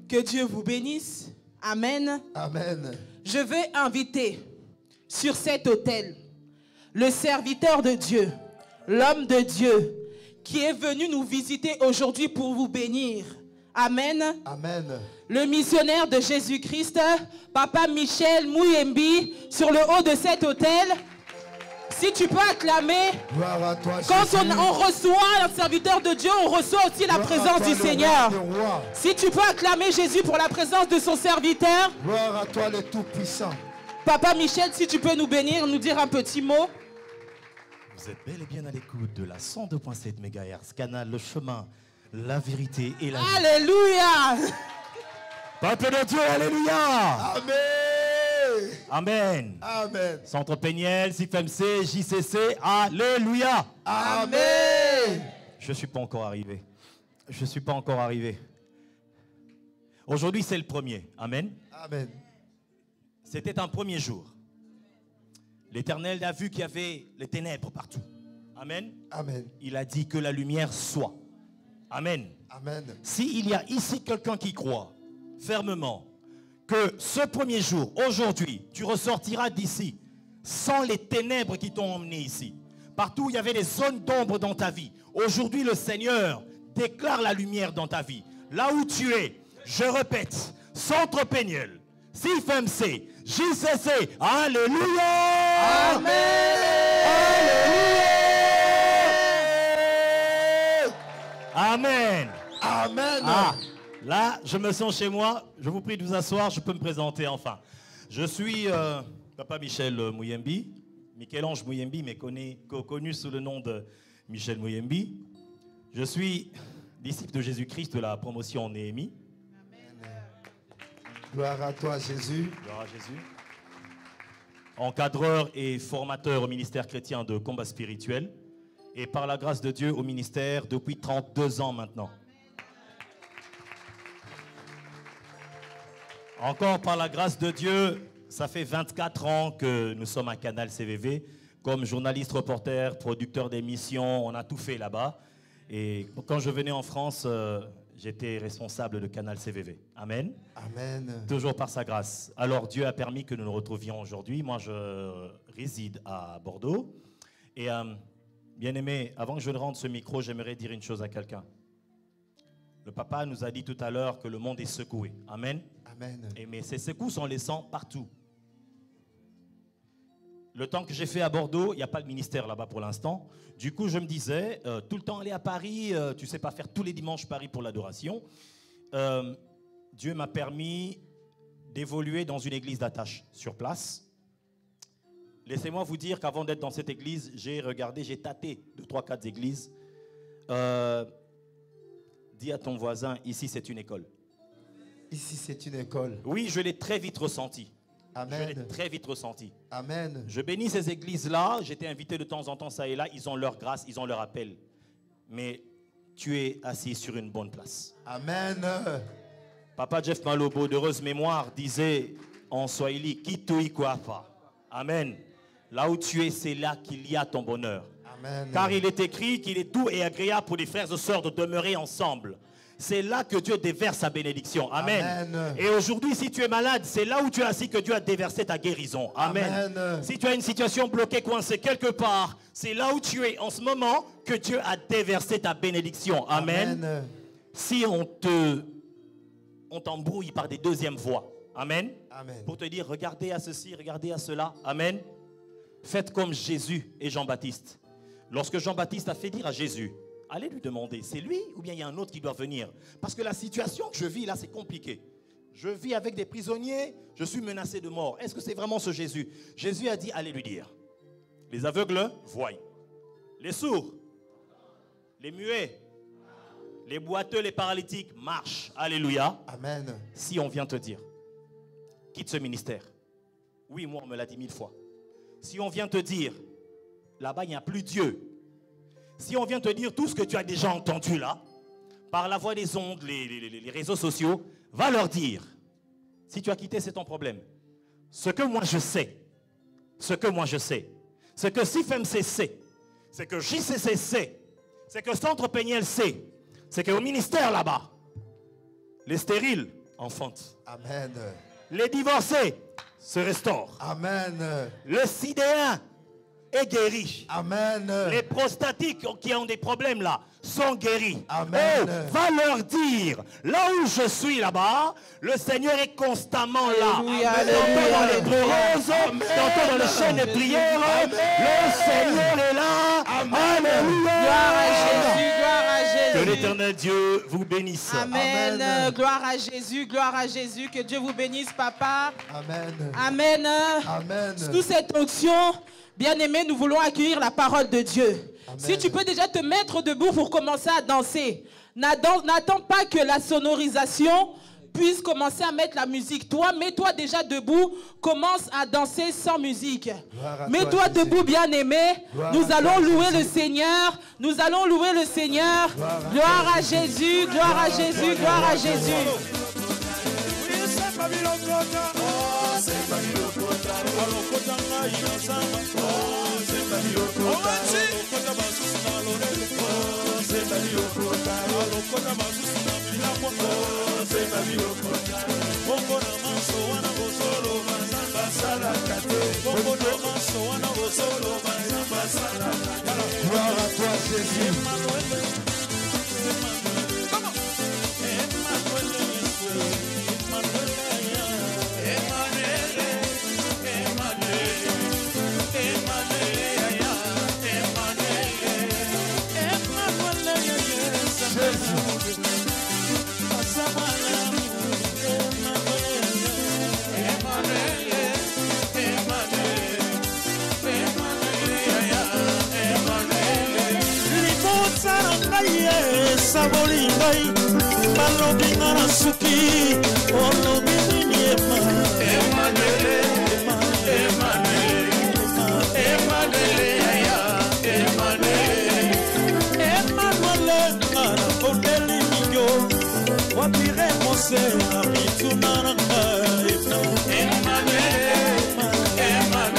Que Dieu vous bénisse. Amen. Amen. Je vais inviter sur cet autel le serviteur de Dieu, l'homme de Dieu, qui est venu nous visiter aujourd'hui pour vous bénir. Amen. Amen. Le missionnaire de Jésus-Christ, Papa Michel Mouyembi, sur le haut de cet autel. Si tu peux acclamer, Gloire à toi, quand Jésus. on reçoit un serviteur de Dieu, on reçoit aussi la Gloire à présence toi, du le Seigneur. roi, le roi. Si tu peux acclamer Jésus pour la présence de son serviteur. Gloire à toi, le Tout-Puissant. Papa Michel, si tu peux nous bénir, nous dire un petit mot. Vous êtes bel et bien à l'écoute de la 102.7 MHz, canal Le Chemin, la vérité et la vie. Alléluia. Peuple de Dieu, alléluia. Amen. Amen. Amen. Centre Péniel, CIFMC, JCC, alléluia. Amen. Je ne suis pas encore arrivé. Je ne suis pas encore arrivé. Aujourd'hui, c'est le premier. Amen. Amen. C'était un premier jour. L'Éternel a vu qu'il y avait les ténèbres partout. Amen. Amen. Il a dit que la lumière soit. Amen. Amen. S'il y a ici quelqu'un qui croit fermement que ce premier jour, aujourd'hui, tu ressortiras d'ici sans les ténèbres qui t'ont emmené ici. Partout où il y avait des zones d'ombre dans ta vie. Aujourd'hui, le Seigneur déclare la lumière dans ta vie. Là où tu es, je répète, Centre Péniel, CIFMC, JCC, alléluia. Amen. Amen. Amen. Ah, là, je me sens chez moi. Je vous prie de vous asseoir. Je peux me présenter enfin. Je suis Papa Michel Mouyembi, Michel-Ange Mouyembi, mais connu sous le nom de Michel Mouyembi. Je suis disciple de Jésus-Christ de la promotion Néhémie. Gloire à toi, Jésus. Gloire à Jésus. Encadreur et formateur au ministère chrétien de combat spirituel. Et par la grâce de Dieu au ministère depuis 32 ans maintenant. Encore par la grâce de Dieu, ça fait 24 ans que nous sommes à Canal CVV. Comme journaliste, reporter, producteur d'émissions, on a tout fait là-bas. Et quand je venais en France, j'étais responsable de Canal CVV. Amen. Amen. Toujours par sa grâce. Alors Dieu a permis que nous nous retrouvions aujourd'hui. Moi, je réside à Bordeaux. Et bien-aimé, avant que je ne rende ce micro, j'aimerais dire une chose à quelqu'un. Le papa nous a dit tout à l'heure que le monde est secoué. Amen. Amen. Mais ces secousses, on les sent partout. Le temps que j'ai fait à Bordeaux, il n'y a pas de ministère là-bas pour l'instant. Du coup, je me disais, tout le temps aller à Paris, tu ne sais pas faire tous les dimanches Paris pour l'adoration. Dieu m'a permis d'évoluer dans une église d'attache sur place. Laissez-moi vous dire qu'avant d'être dans cette église, j'ai regardé, j'ai tâté 2, 3, 4 églises. Dis à ton voisin, ici c'est une école. Ici c'est une école. Oui, je l'ai très vite ressenti. Amen. Je l'ai très vite ressenti. Amen. Je bénis ces églises-là. J'étais invité de temps en temps, ça et là. Ils ont leur grâce, ils ont leur appel. Mais tu es assis sur une bonne place. Amen. Papa Jeff Malobo, d'heureuse mémoire, disait en Swahili, Kitui Kwafa. Amen. Là où tu es, c'est là qu'il y a ton bonheur. Amen. Car il est écrit qu'il est doux et agréable pour les frères et sœurs de demeurer ensemble. C'est là que Dieu déverse sa bénédiction. Amen. Amen. Et aujourd'hui, si tu es malade, c'est là où tu es assis que Dieu a déversé ta guérison. Amen. Amen. Si tu as une situation bloquée, coincée quelque part, c'est là où tu es en ce moment que Dieu a déversé ta bénédiction. Amen. Amen. Si on t'embrouille par des deuxièmes voies. Amen. Amen. Pour te dire, regardez à ceci, regardez à cela. Amen. Faites comme Jésus et Jean-Baptiste. Lorsque Jean-Baptiste a fait dire à Jésus, allez lui demander, c'est lui ou bien il y a un autre qui doit venir? Parce que la situation que je vis là, c'est compliqué. Je vis avec des prisonniers, je suis menacé de mort. Est-ce que c'est vraiment ce Jésus? Jésus a dit, allez lui dire. Les aveugles voient. Les sourds, les muets, les boiteux, les paralytiques marchent. Alléluia. Amen. Si on vient te dire, quitte ce ministère. Oui, moi, on me l'a dit 1000 fois. Si on vient te dire, là-bas, il n'y a plus Dieu. Si on vient te dire tout ce que tu as déjà entendu là, par la voie des ondes, les réseaux sociaux, va leur dire, si tu as quitté, c'est ton problème. Ce que moi je sais, ce que CIFMC sait, ce que JCC sait, ce que Centre Péniel sait, c'est qu'au ministère là-bas, les stériles enfantent. Amen. Les divorcés se restaurent. Amen. Le sidéen est guéri. Amen. Les prostatiques qui ont des problèmes là sont guéris. Amen. Oh, va leur dire, là où je suis là-bas, le Seigneur est constamment là. Tantôt dans les pleuroses, tantôt dans les chaînes de prière, le Seigneur est là. Alléluia. Gloire à Jésus, gloire à Jésus. Que l'Éternel Dieu vous bénisse. Amen. Gloire à Jésus, gloire à Jésus. Que Dieu vous bénisse, papa. Amen. Amen. Amen. Sous cette onction, bien-aimés, nous voulons accueillir la parole de Dieu. Amen. Si tu peux déjà te mettre debout pour commencer à danser. N'attends pas que la sonorisation puisse commencer à mettre la musique. Toi, mets-toi déjà debout, commence à danser sans musique. Mets-toi debout, bien-aimé. Nous allons louer le Seigneur. Nous allons louer le Seigneur. Gloire à Jésus, gloire à Jésus, gloire à Jésus. Gloire à toi, Jésus. Sabolingai, balobinga na suki, olobini niema. Emmanuel, Emmanuel, Emmanuel, Emmanuel, Emmanuel, ana kodeli minyo, wapire mose na bituna nanga. Emmanuel, Emmanuel,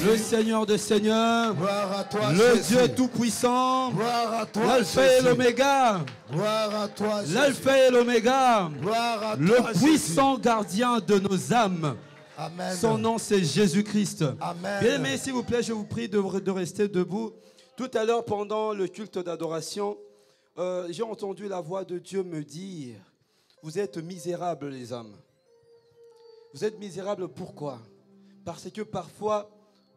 Le Seigneur des Seigneurs, le Dieu Tout-Puissant, l'Alpha et l'Oméga, l'Alpha et l'Oméga, le puissant gardien de nos âmes. Amen. Son nom c'est Jésus-Christ. Amen. Bien-aimés, s'il vous plaît, je vous prie de rester debout. Tout à l'heure, pendant le culte d'adoration, j'ai entendu la voix de Dieu me dire: vous êtes misérables les hommes. Vous êtes misérables pourquoi? Parce que parfois,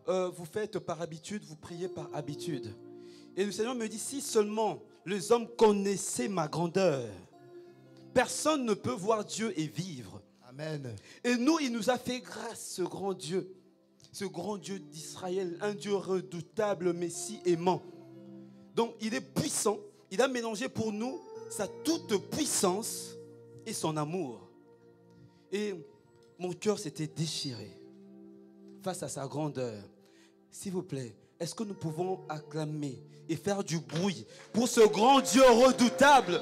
vous faites par habitude, vous priez par habitude. Et le Seigneur me dit: si seulement les hommes connaissaient ma grandeur, personne ne peut voir Dieu et vivre. Amen. Et nous, il nous a fait grâce, ce grand Dieu d'Israël, un Dieu redoutable, mais si aimant. Donc, il est puissant. Il a mélangé pour nous sa toute puissance et son amour. Et mon cœur s'était déchiré face à sa grandeur. S'il vous plaît, est-ce que nous pouvons acclamer et faire du bruit pour ce grand Dieu redoutable,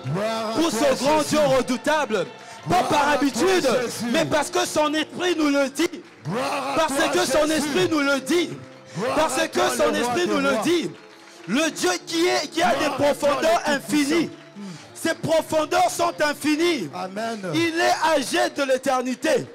pour ce grand Dieu redoutable, pas par habitude, mais parce que son esprit nous le dit, parce que son esprit nous le dit, parce que son esprit nous le dit. Le Dieu qui a des profondeurs infinies. Ses profondeurs sont infinies. Amen. Il est âgé de l'éternité.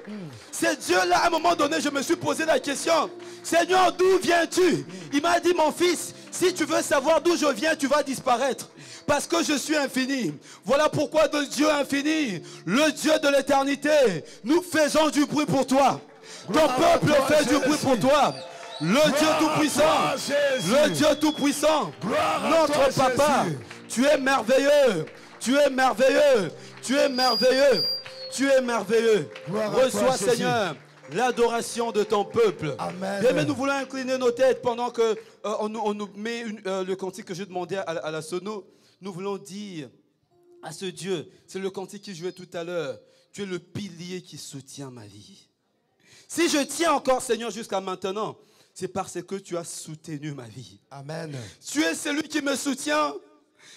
C'est Dieu-là, à un moment donné, je me suis posé la question: Seigneur, d'où viens-tu? Il m'a dit: mon fils, si tu veux savoir d'où je viens, tu vas disparaître. Parce que je suis infini. Voilà pourquoi de Dieu infini, le Dieu de l'éternité, nous faisons du bruit pour toi. Ton peuple fait du bruit pour toi. Le Dieu Tout-Puissant, le Dieu Tout-Puissant, notre Papa, tu es merveilleux, tu es merveilleux, tu es merveilleux, tu es merveilleux. Reçois, Seigneur, l'adoration de ton peuple. Amen. Bien, mais nous voulons incliner nos têtes pendant que on nous met le cantique que je demandais à la sono. Nous voulons dire à ce Dieu, c'est le cantique qui jouait tout à l'heure: tu es le pilier qui soutient ma vie. Si je tiens encore, Seigneur, jusqu'à maintenant, c'est parce que tu as soutenu ma vie. Amen. Tu es celui qui me soutient.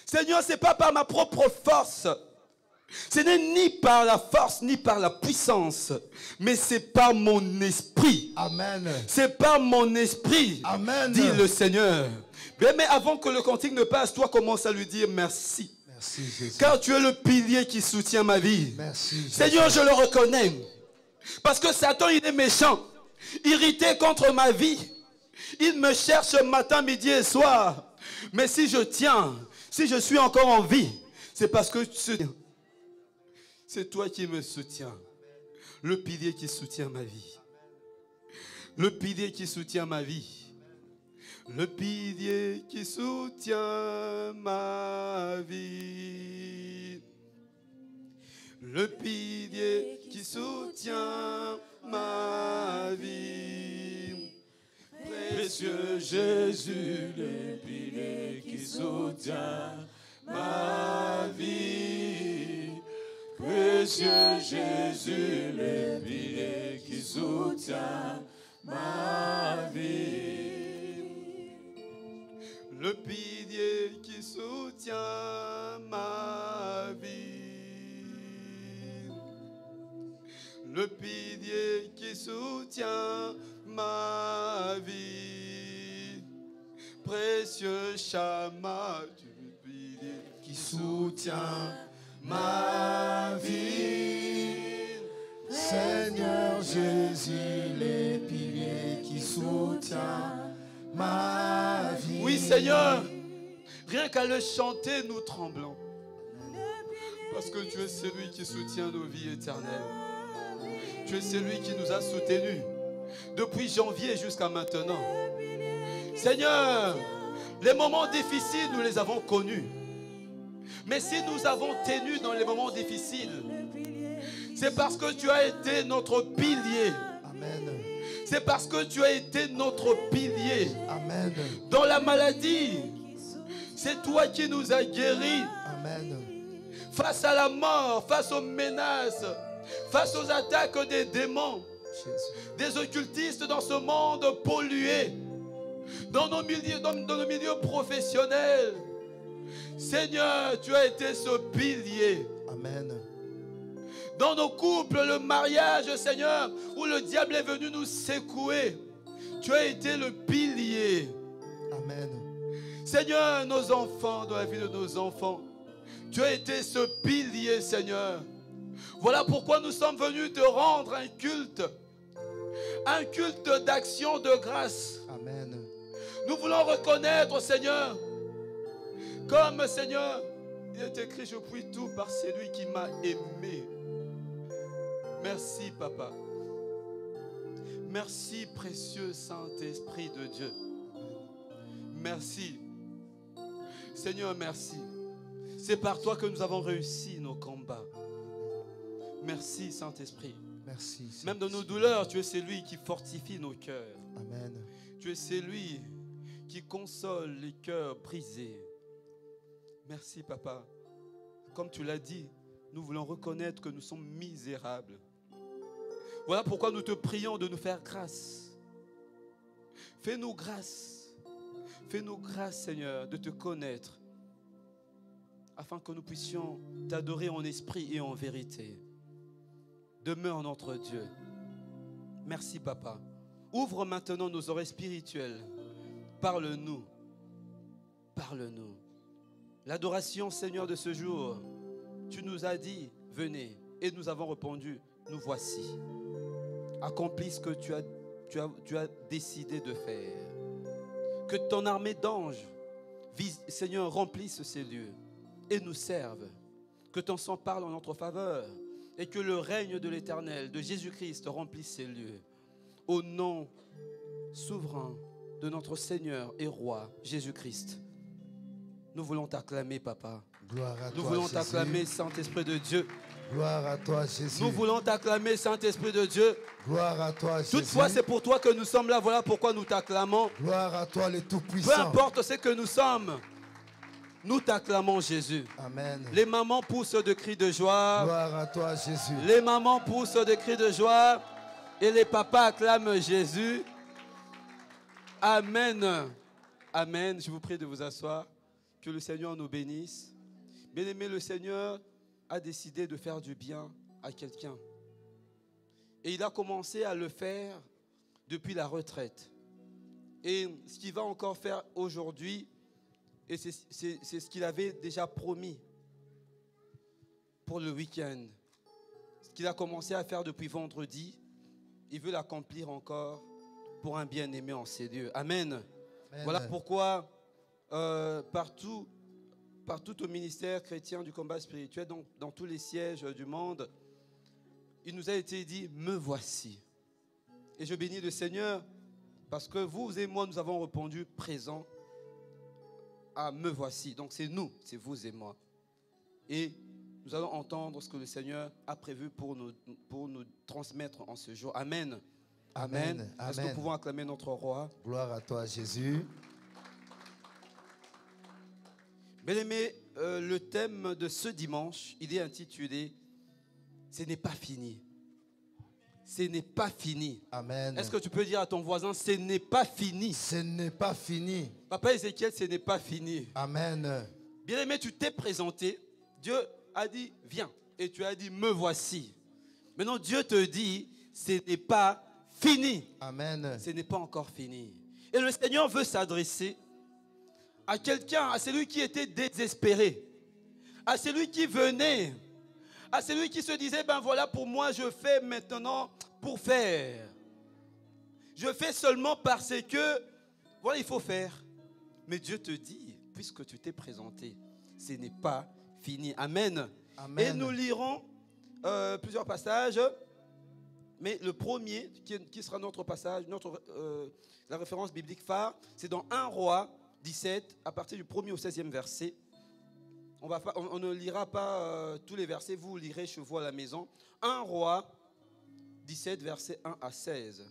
Seigneur, ce n'est pas par ma propre force. Ce n'est ni par la force, ni par la puissance, mais c'est par mon esprit. Amen. C'est par mon esprit, Amen, dit le Seigneur. Bien, mais avant que le cantique ne passe, toi commence à lui dire merci. Merci Jésus. Car tu es le pilier qui soutient ma vie. Merci Jésus. Seigneur, je le reconnais. Parce que Satan, il est méchant, irrité contre ma vie. Il me cherche matin, midi et soir. Mais si je tiens, si je suis encore en vie, c'est parce que c'est toi qui me soutiens. Le pilier qui soutient ma vie. Le pilier qui soutient ma vie. Le pilier qui soutient ma vie. Le pilier qui soutient ma vie. Précieux Jésus, le pilier qui soutient ma vie. Précieux Jésus, le pilier qui soutient ma vie. Le pilier qui soutient ma vie. Le pilier qui soutient ma vie. Précieux Chama, le pilier qui soutient ma vie. Seigneur Jésus, le pilier qui soutient ma vie. Oui, Seigneur, rien qu'à le chanter, nous tremblons. Parce que tu es celui qui soutient nos vies éternelles. Tu es celui qui nous a soutenus depuis janvier jusqu'à maintenant. Seigneur, Les moments difficiles, nous les avons connus. Mais si nous avons tenu dans les moments difficiles, c'est parce que tu as été notre pilier. Amen. C'est parce que tu as été notre pilier. Amen. Dans la maladie, c'est toi qui nous as guéris. Amen. Face à la mort, face aux menaces, face aux attaques des démons, des occultistes dans ce monde pollué, dans nos milieux professionnels. Seigneur, tu as été ce pilier. Amen. Dans nos couples, le mariage, Seigneur, où le diable est venu nous secouer, tu as été le pilier. Amen. Seigneur, nos enfants, dans la vie de nos enfants, tu as été ce pilier, Seigneur. Voilà pourquoi nous sommes venus te rendre un culte d'action de grâce. Amen. Nous voulons reconnaître, Seigneur, comme, Seigneur, il est écrit, je puis tout par celui qui m'a aimé. Merci, Papa. Merci, précieux Saint-Esprit de Dieu. Merci. Seigneur, merci. C'est par toi que nous avons réussi nos combats. Merci, Saint-Esprit. Merci. Même dans nos douleurs, tu es celui qui fortifie nos cœurs. Amen. Tu es celui qui console les cœurs brisés. Merci, Papa. Comme tu l'as dit, nous voulons reconnaître que nous sommes misérables. Voilà pourquoi nous te prions de nous faire grâce. Fais-nous grâce. Fais-nous grâce, Seigneur, de te connaître, afin que nous puissions t'adorer en esprit et en vérité. Demeure notre Dieu. Merci, Papa. Ouvre maintenant nos oreilles spirituelles. Parle-nous. Parle-nous. L'adoration, Seigneur, de ce jour, tu nous as dit, venez. Et nous avons répondu, nous voici. Accomplis ce que tu as décidé de faire. Que ton armée d'anges, Seigneur, remplisse ces lieux et nous serve. Que ton sang parle en notre faveur et que le règne de l'Éternel, de Jésus-Christ, remplisse ces lieux. Au nom souverain de notre Seigneur et Roi, Jésus-Christ, nous voulons t'acclamer, Papa. Gloire à toi, nous voulons Jésus. t'acclamer, Saint-Esprit de Dieu. Gloire à toi, Jésus. Nous voulons t'acclamer, Saint-Esprit de Dieu. Gloire à toi, Jésus. Toutefois, c'est pour toi que nous sommes là. Voilà pourquoi nous t'acclamons. Gloire à toi, le Tout-Puissant. Peu importe ce que nous sommes, nous t'acclamons, Jésus. Amen. Les mamans poussent de cris de joie. Gloire à toi, Jésus. Les mamans poussent de cris de joie. Et les papas acclament Jésus. Amen. Amen. Je vous prie de vous asseoir. Que le Seigneur nous bénisse. Bien-aimé, le Seigneur a décidé de faire du bien à quelqu'un. Et il a commencé à le faire depuis la retraite. Et ce qu'il va encore faire aujourd'hui, et c'est ce qu'il avait déjà promis pour le week-end. Ce qu'il a commencé à faire depuis vendredi, il veut l'accomplir encore pour un bien-aimé en ces lieux. Amen. Amen. Voilà pourquoi partout au ministère chrétien du combat spirituel, dans tous les sièges du monde, il nous a été dit, me voici. Et je bénis le Seigneur parce que vous et moi, nous avons répondu présent à me voici. Donc c'est nous, c'est vous et moi. Et nous allons entendre ce que le Seigneur a prévu pour nous transmettre en ce jour. Amen. Amen. Amen. Est-ce que nous pouvons acclamer notre roi? Gloire à toi, Jésus. Bien-aimé, le thème de ce dimanche, il est intitulé « Ce n'est pas fini ». Ce n'est pas fini. Amen. Est-ce que tu peux dire à ton voisin « Ce n'est pas fini ». Ce n'est pas fini. Papa Ézéchiel, ce n'est pas fini. Amen. Bien-aimé, tu t'es présenté. Dieu a dit « Viens ». Et tu as dit « Me voici ». Maintenant, Dieu te dit « Ce n'est pas fini ». Amen. Ce n'est pas encore fini. Et le Seigneur veut s'adresser à quelqu'un, à celui qui était désespéré, à celui qui venait, à celui qui se disait, ben voilà, pour moi, je fais maintenant pour faire. Je fais seulement parce que, voilà, il faut faire. Mais Dieu te dit, puisque tu t'es présenté, ce n'est pas fini. Amen. Amen. Et nous lirons plusieurs passages, mais le premier, qui sera notre passage, la référence biblique phare, c'est dans 1 Roi, 17, à partir du 1er au 16e verset. On ne lira pas tous les versets, vous lirez chez vous à la maison. 1 Roi 17, versets 1 à 16.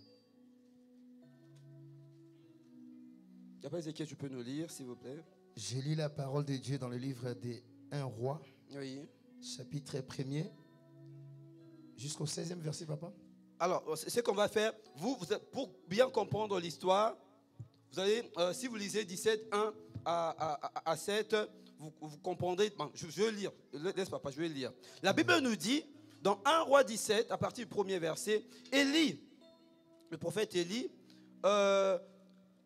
Après Ézéchiel, tu peux nous lire, s'il vous plaît. Je lis la parole de Dieu dans le livre des 1 Roi, oui. Chapitre 1er, jusqu'au 16e verset, papa. Alors, ce qu'on va faire, pour bien comprendre l'histoire, vous allez, si vous lisez 17, 1 à 7, vous comprendrez. Bon, je vais lire, laisse papa, je vais lire. La Bible nous dit, dans 1 Roi 17, à partir du 1er verset, Élie, le prophète Élie,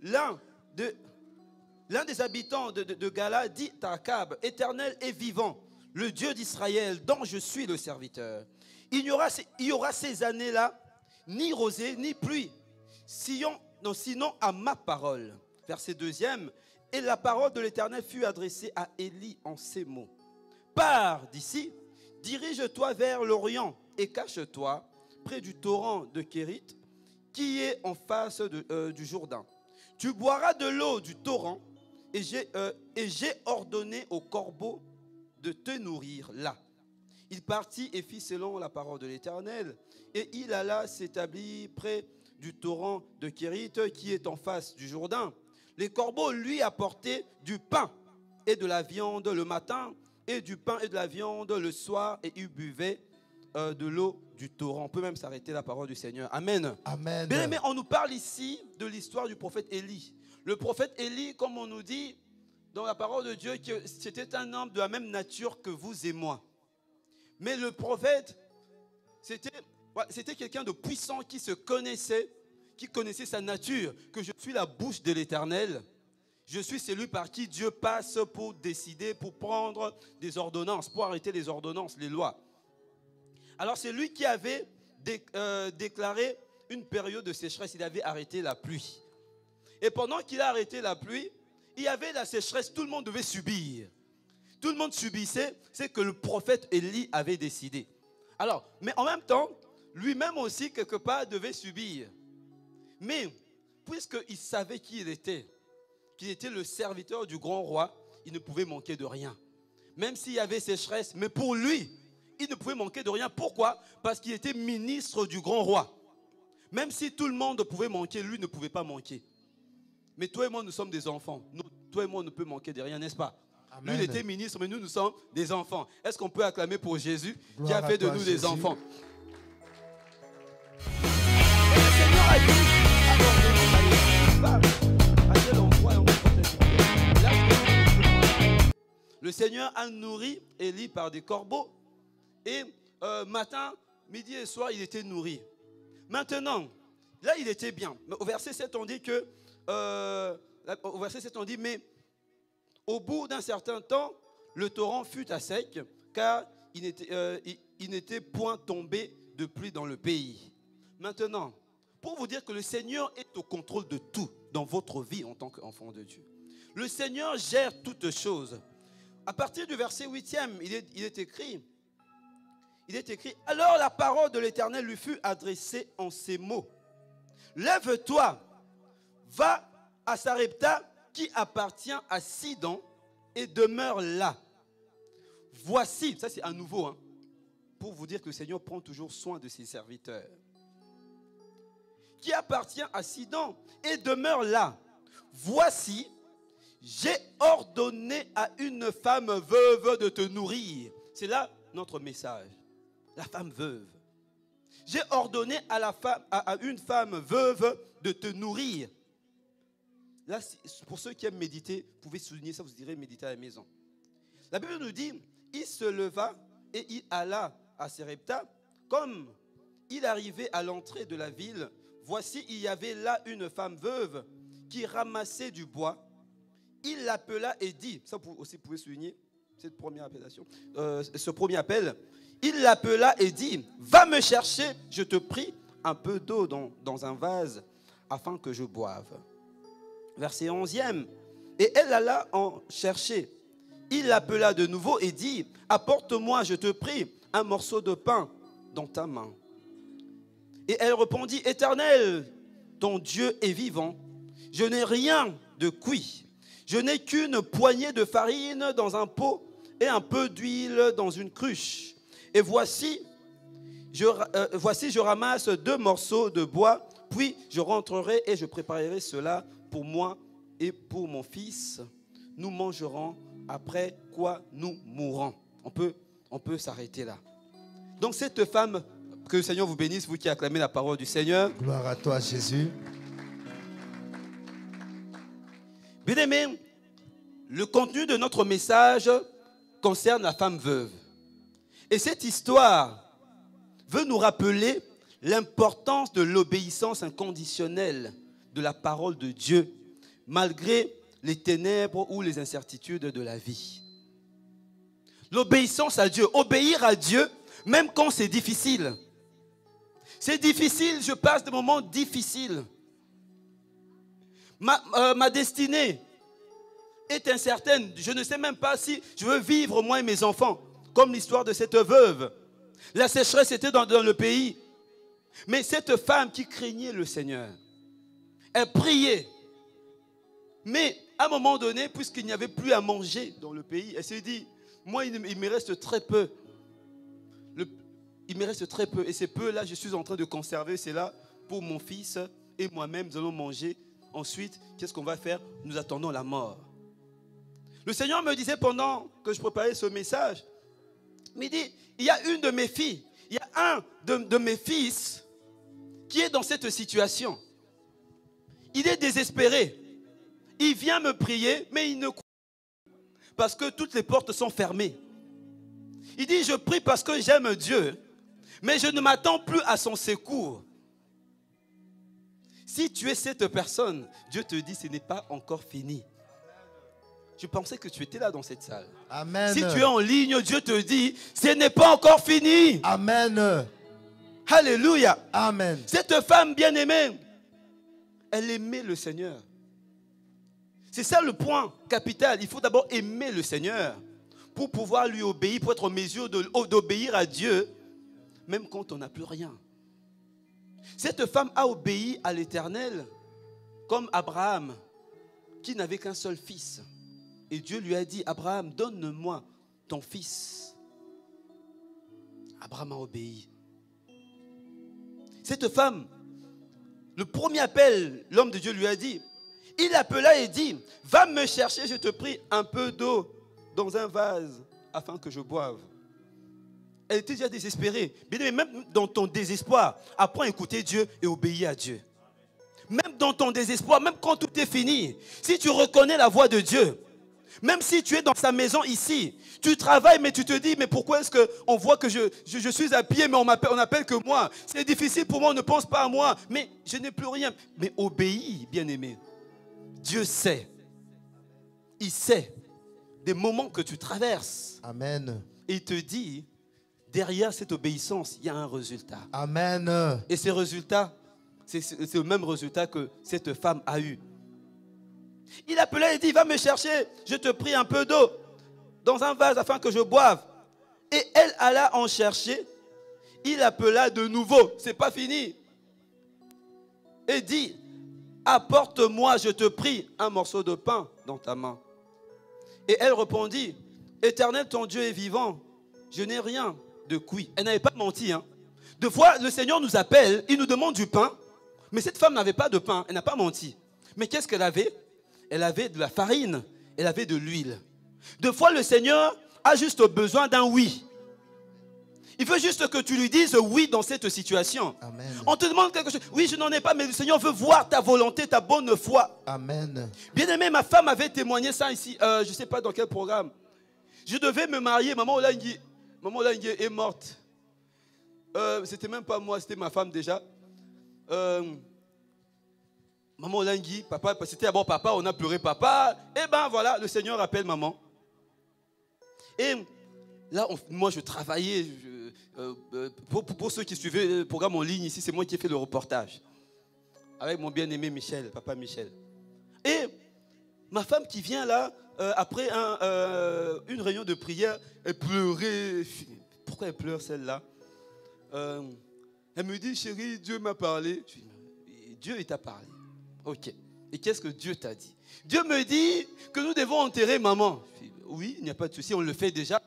l'un des habitants de Gala dit à Akab, Éternel et vivant, le Dieu d'Israël, dont je suis le serviteur. Il y aura ces années-là, ni rosée, ni pluie, sinon à ma parole. Verset 2e, et la parole de l'Éternel fut adressée à Élie en ces mots. Pars d'ici, dirige-toi vers l'Orient et cache-toi près du torrent de Kérit, qui est en face du Jourdain. Tu boiras de l'eau du torrent, et j'ai ordonné aux corbeaux de te nourrir là. Il partit et fit selon la parole de l'Éternel, et il alla s'établir près du torrent de Kérit, qui est en face du Jourdain. Les corbeaux lui apportaient du pain et de la viande le matin, et du pain et de la viande le soir, et il buvait de l'eau du torrent. On peut même s'arrêter la parole du Seigneur. Amen. Amen. Bien aimé, on nous parle ici de l'histoire du prophète Élie. Le prophète Élie, comme on nous dit dans la parole de Dieu, que c'était un homme de la même nature que vous et moi. Mais le prophète, c'était quelqu'un de puissant qui se connaissait, qui connaissait sa nature, que je suis la bouche de l'Éternel. Je suis celui par qui Dieu passe pour décider, pour prendre des ordonnances, pour arrêter les ordonnances, les lois. Alors c'est lui qui avait déclaré une période de sécheresse, il avait arrêté la pluie. Et pendant qu'il a arrêté la pluie, il y avait la sécheresse, tout le monde devait subir. Tout le monde subissait ce que le prophète Élie avait décidé. Alors, mais en même temps, lui-même aussi, quelque part, devait subir. Mais, puisqu'il savait qui il était, qu'il était le serviteur du grand roi, il ne pouvait manquer de rien. Même s'il y avait sécheresse, mais pour lui, il ne pouvait manquer de rien. Pourquoi? Parce qu'il était ministre du grand roi. Même si tout le monde pouvait manquer, lui ne pouvait pas manquer. Mais toi et moi, nous sommes des enfants. Toi et moi, on ne peut manquer de rien, n'est-ce pas? Amen. Lui, il était ministre, mais nous, nous sommes des enfants. Est-ce qu'on peut acclamer pour Jésus qui a fait de nous des enfants? Et le Seigneur a dit, le Seigneur a nourri Élie par des corbeaux. Et matin, midi et soir, il était nourri. Maintenant, là, il était bien. Mais au verset 7, on dit que... au verset 7, on dit, mais au bout d'un certain temps, le torrent fut à sec, car il n'était point tombé de pluie dans le pays. Maintenant, pour vous dire que le Seigneur est au contrôle de tout dans votre vie en tant qu'enfant de Dieu. Le Seigneur gère toutes choses. À partir du verset 8e, il est écrit, alors la parole de l'Éternel lui fut adressée en ces mots. Lève-toi, va à Sarepta qui appartient à Sidon et demeure là. Voici, ça c'est à nouveau, pour vous dire que le Seigneur prend toujours soin de ses serviteurs. Qui appartient à Sidon et demeure là. Voici, j'ai ordonné à une femme veuve de te nourrir. C'est là notre message. La femme veuve. J'ai ordonné à une femme veuve de te nourrir. Là, pour ceux qui aiment méditer, vous pouvez souligner ça, vous direz méditer à la maison. La Bible nous dit, il se leva et il alla à Sarepta. Comme il arrivait à l'entrée de la ville, voici, il y avait là une femme veuve qui ramassait du bois. Il l'appela et dit, ça aussi vous pouvez souligner cette première appellation, ce premier appel. Il l'appela et dit, va me chercher, je te prie, un peu d'eau dans un vase afin que je boive. Verset 11e. Et elle alla en chercher. Il l'appela de nouveau et dit, apporte-moi, je te prie, un morceau de pain dans ta main. Et elle répondit, Éternel, ton Dieu est vivant. Je n'ai rien de cuit. Je n'ai qu'une poignée de farine dans un pot et un peu d'huile dans une cruche. Et voici, je ramasse 2 morceaux de bois, puis je rentrerai et je préparerai cela pour moi et pour mon fils. Nous mangerons, après quoi nous mourrons. On peut s'arrêter là. Donc cette femme, que le Seigneur vous bénisse, vous qui acclamez la parole du Seigneur. Gloire à toi, Jésus. Bien-aimés, le contenu de notre message concerne la femme veuve. Et cette histoire veut nous rappeler l'importance de l'obéissance inconditionnelle de la parole de Dieu, malgré les ténèbres ou les incertitudes de la vie. L'obéissance à Dieu, obéir à Dieu, même quand c'est difficile. C'est difficile, je passe des moments difficiles. Ma destinée est incertaine. Je ne sais même pas si je veux vivre, moi et mes enfants, comme l'histoire de cette veuve. La sécheresse était dans le pays. Mais cette femme qui craignait le Seigneur, elle priait. Mais à un moment donné, puisqu'il n'y avait plus à manger dans le pays, elle s'est dit, moi, il me reste très peu. Il me reste très peu. Et ces peu-là, je suis en train de conserver cela pour mon fils et moi-même. Nous allons manger. Ensuite, qu'est-ce qu'on va faire? Nous attendons la mort. Le Seigneur me disait pendant que je préparais ce message, il me dit, il y a une de mes filles, il y a un de mes fils qui est dans cette situation. Il est désespéré. Il vient me prier, mais il ne croit pas parce que toutes les portes sont fermées. Il dit, je prie parce que j'aime Dieu, mais je ne m'attends plus à son secours. Si tu es cette personne, Dieu te dit, ce n'est pas encore fini. Je pensais que tu étais là dans cette salle. Amen. Si tu es en ligne, Dieu te dit, ce n'est pas encore fini. Amen. Alléluia. Amen. Cette femme bien-aimée, elle aimait le Seigneur. C'est ça le point capital. Il faut d'abord aimer le Seigneur pour pouvoir lui obéir, pour être en mesure d'obéir à Dieu, même quand on n'a plus rien. Cette femme a obéi à l'Éternel comme Abraham, qui n'avait qu'un seul fils. Et Dieu lui a dit, Abraham, donne-moi ton fils. Abraham a obéi. Cette femme, le premier appel, l'homme de Dieu lui a dit, il appela et dit, va me chercher, je te prie, un peu d'eau dans un vase afin que je boive. Elle était déjà désespérée. Bien, même dans ton désespoir, apprends à écouter Dieu et obéir à Dieu. Même dans ton désespoir, même quand tout est fini, si tu reconnais la voix de Dieu, même si tu es dans sa maison ici, tu travailles, mais tu te dis, mais pourquoi est-ce qu'on voit que je suis à pied, mais on n'appelle que moi? C'est difficile pour moi, on ne pense pas à moi, mais je n'ai plus rien. Mais obéis, bien-aimé. Dieu sait. Il sait des moments que tu traverses. Amen. Et il te dit, derrière cette obéissance, il y a un résultat. Amen. Et ce résultat, c'est le même résultat que cette femme a eu. Il appelait et dit, va me chercher, je te prie un peu d'eau dans un vase afin que je boive. Et elle alla en chercher. Il appela de nouveau, c'est pas fini. Et dit, apporte-moi, je te prie, un morceau de pain dans ta main. Et elle répondit, Éternel, ton Dieu est vivant, je n'ai rien de cuit. Elle n'avait pas menti. Deux fois, le Seigneur nous appelle, il nous demande du pain, mais cette femme n'avait pas de pain, elle n'a pas menti. Mais qu'est-ce qu'elle avait? Elle avait de la farine, elle avait de l'huile. Deux fois, le Seigneur a juste besoin d'un oui. Il veut juste que tu lui dises oui dans cette situation. Amen. On te demande quelque chose. Oui, je n'en ai pas, mais le Seigneur veut voir ta volonté, ta bonne foi. Amen. Bien-aimé, ma femme avait témoigné ça ici. Je ne sais pas dans quel programme. Je devais me marier. Maman Olangi est morte. C'était même pas moi, c'était ma femme déjà. Maman Olangi, papa, c'était d'abord papa, on a pleuré papa. Et ben voilà, le Seigneur appelle maman. Et là, moi je travaillais. Pour ceux qui suivaient le programme en ligne ici, c'est moi qui ai fait le reportage. Avec mon bien-aimé Michel, papa Michel. Et ma femme qui vient là, après une réunion de prière, elle pleurait. Pourquoi elle pleure celle-là? Elle me dit, chérie, Dieu m'a parlé. Je dis, Dieu il t'a parlé. Ok. Et qu'est-ce que Dieu t'a dit? Dieu me dit que nous devons enterrer maman. Oui, il n'y a pas de souci, on le fait déjà.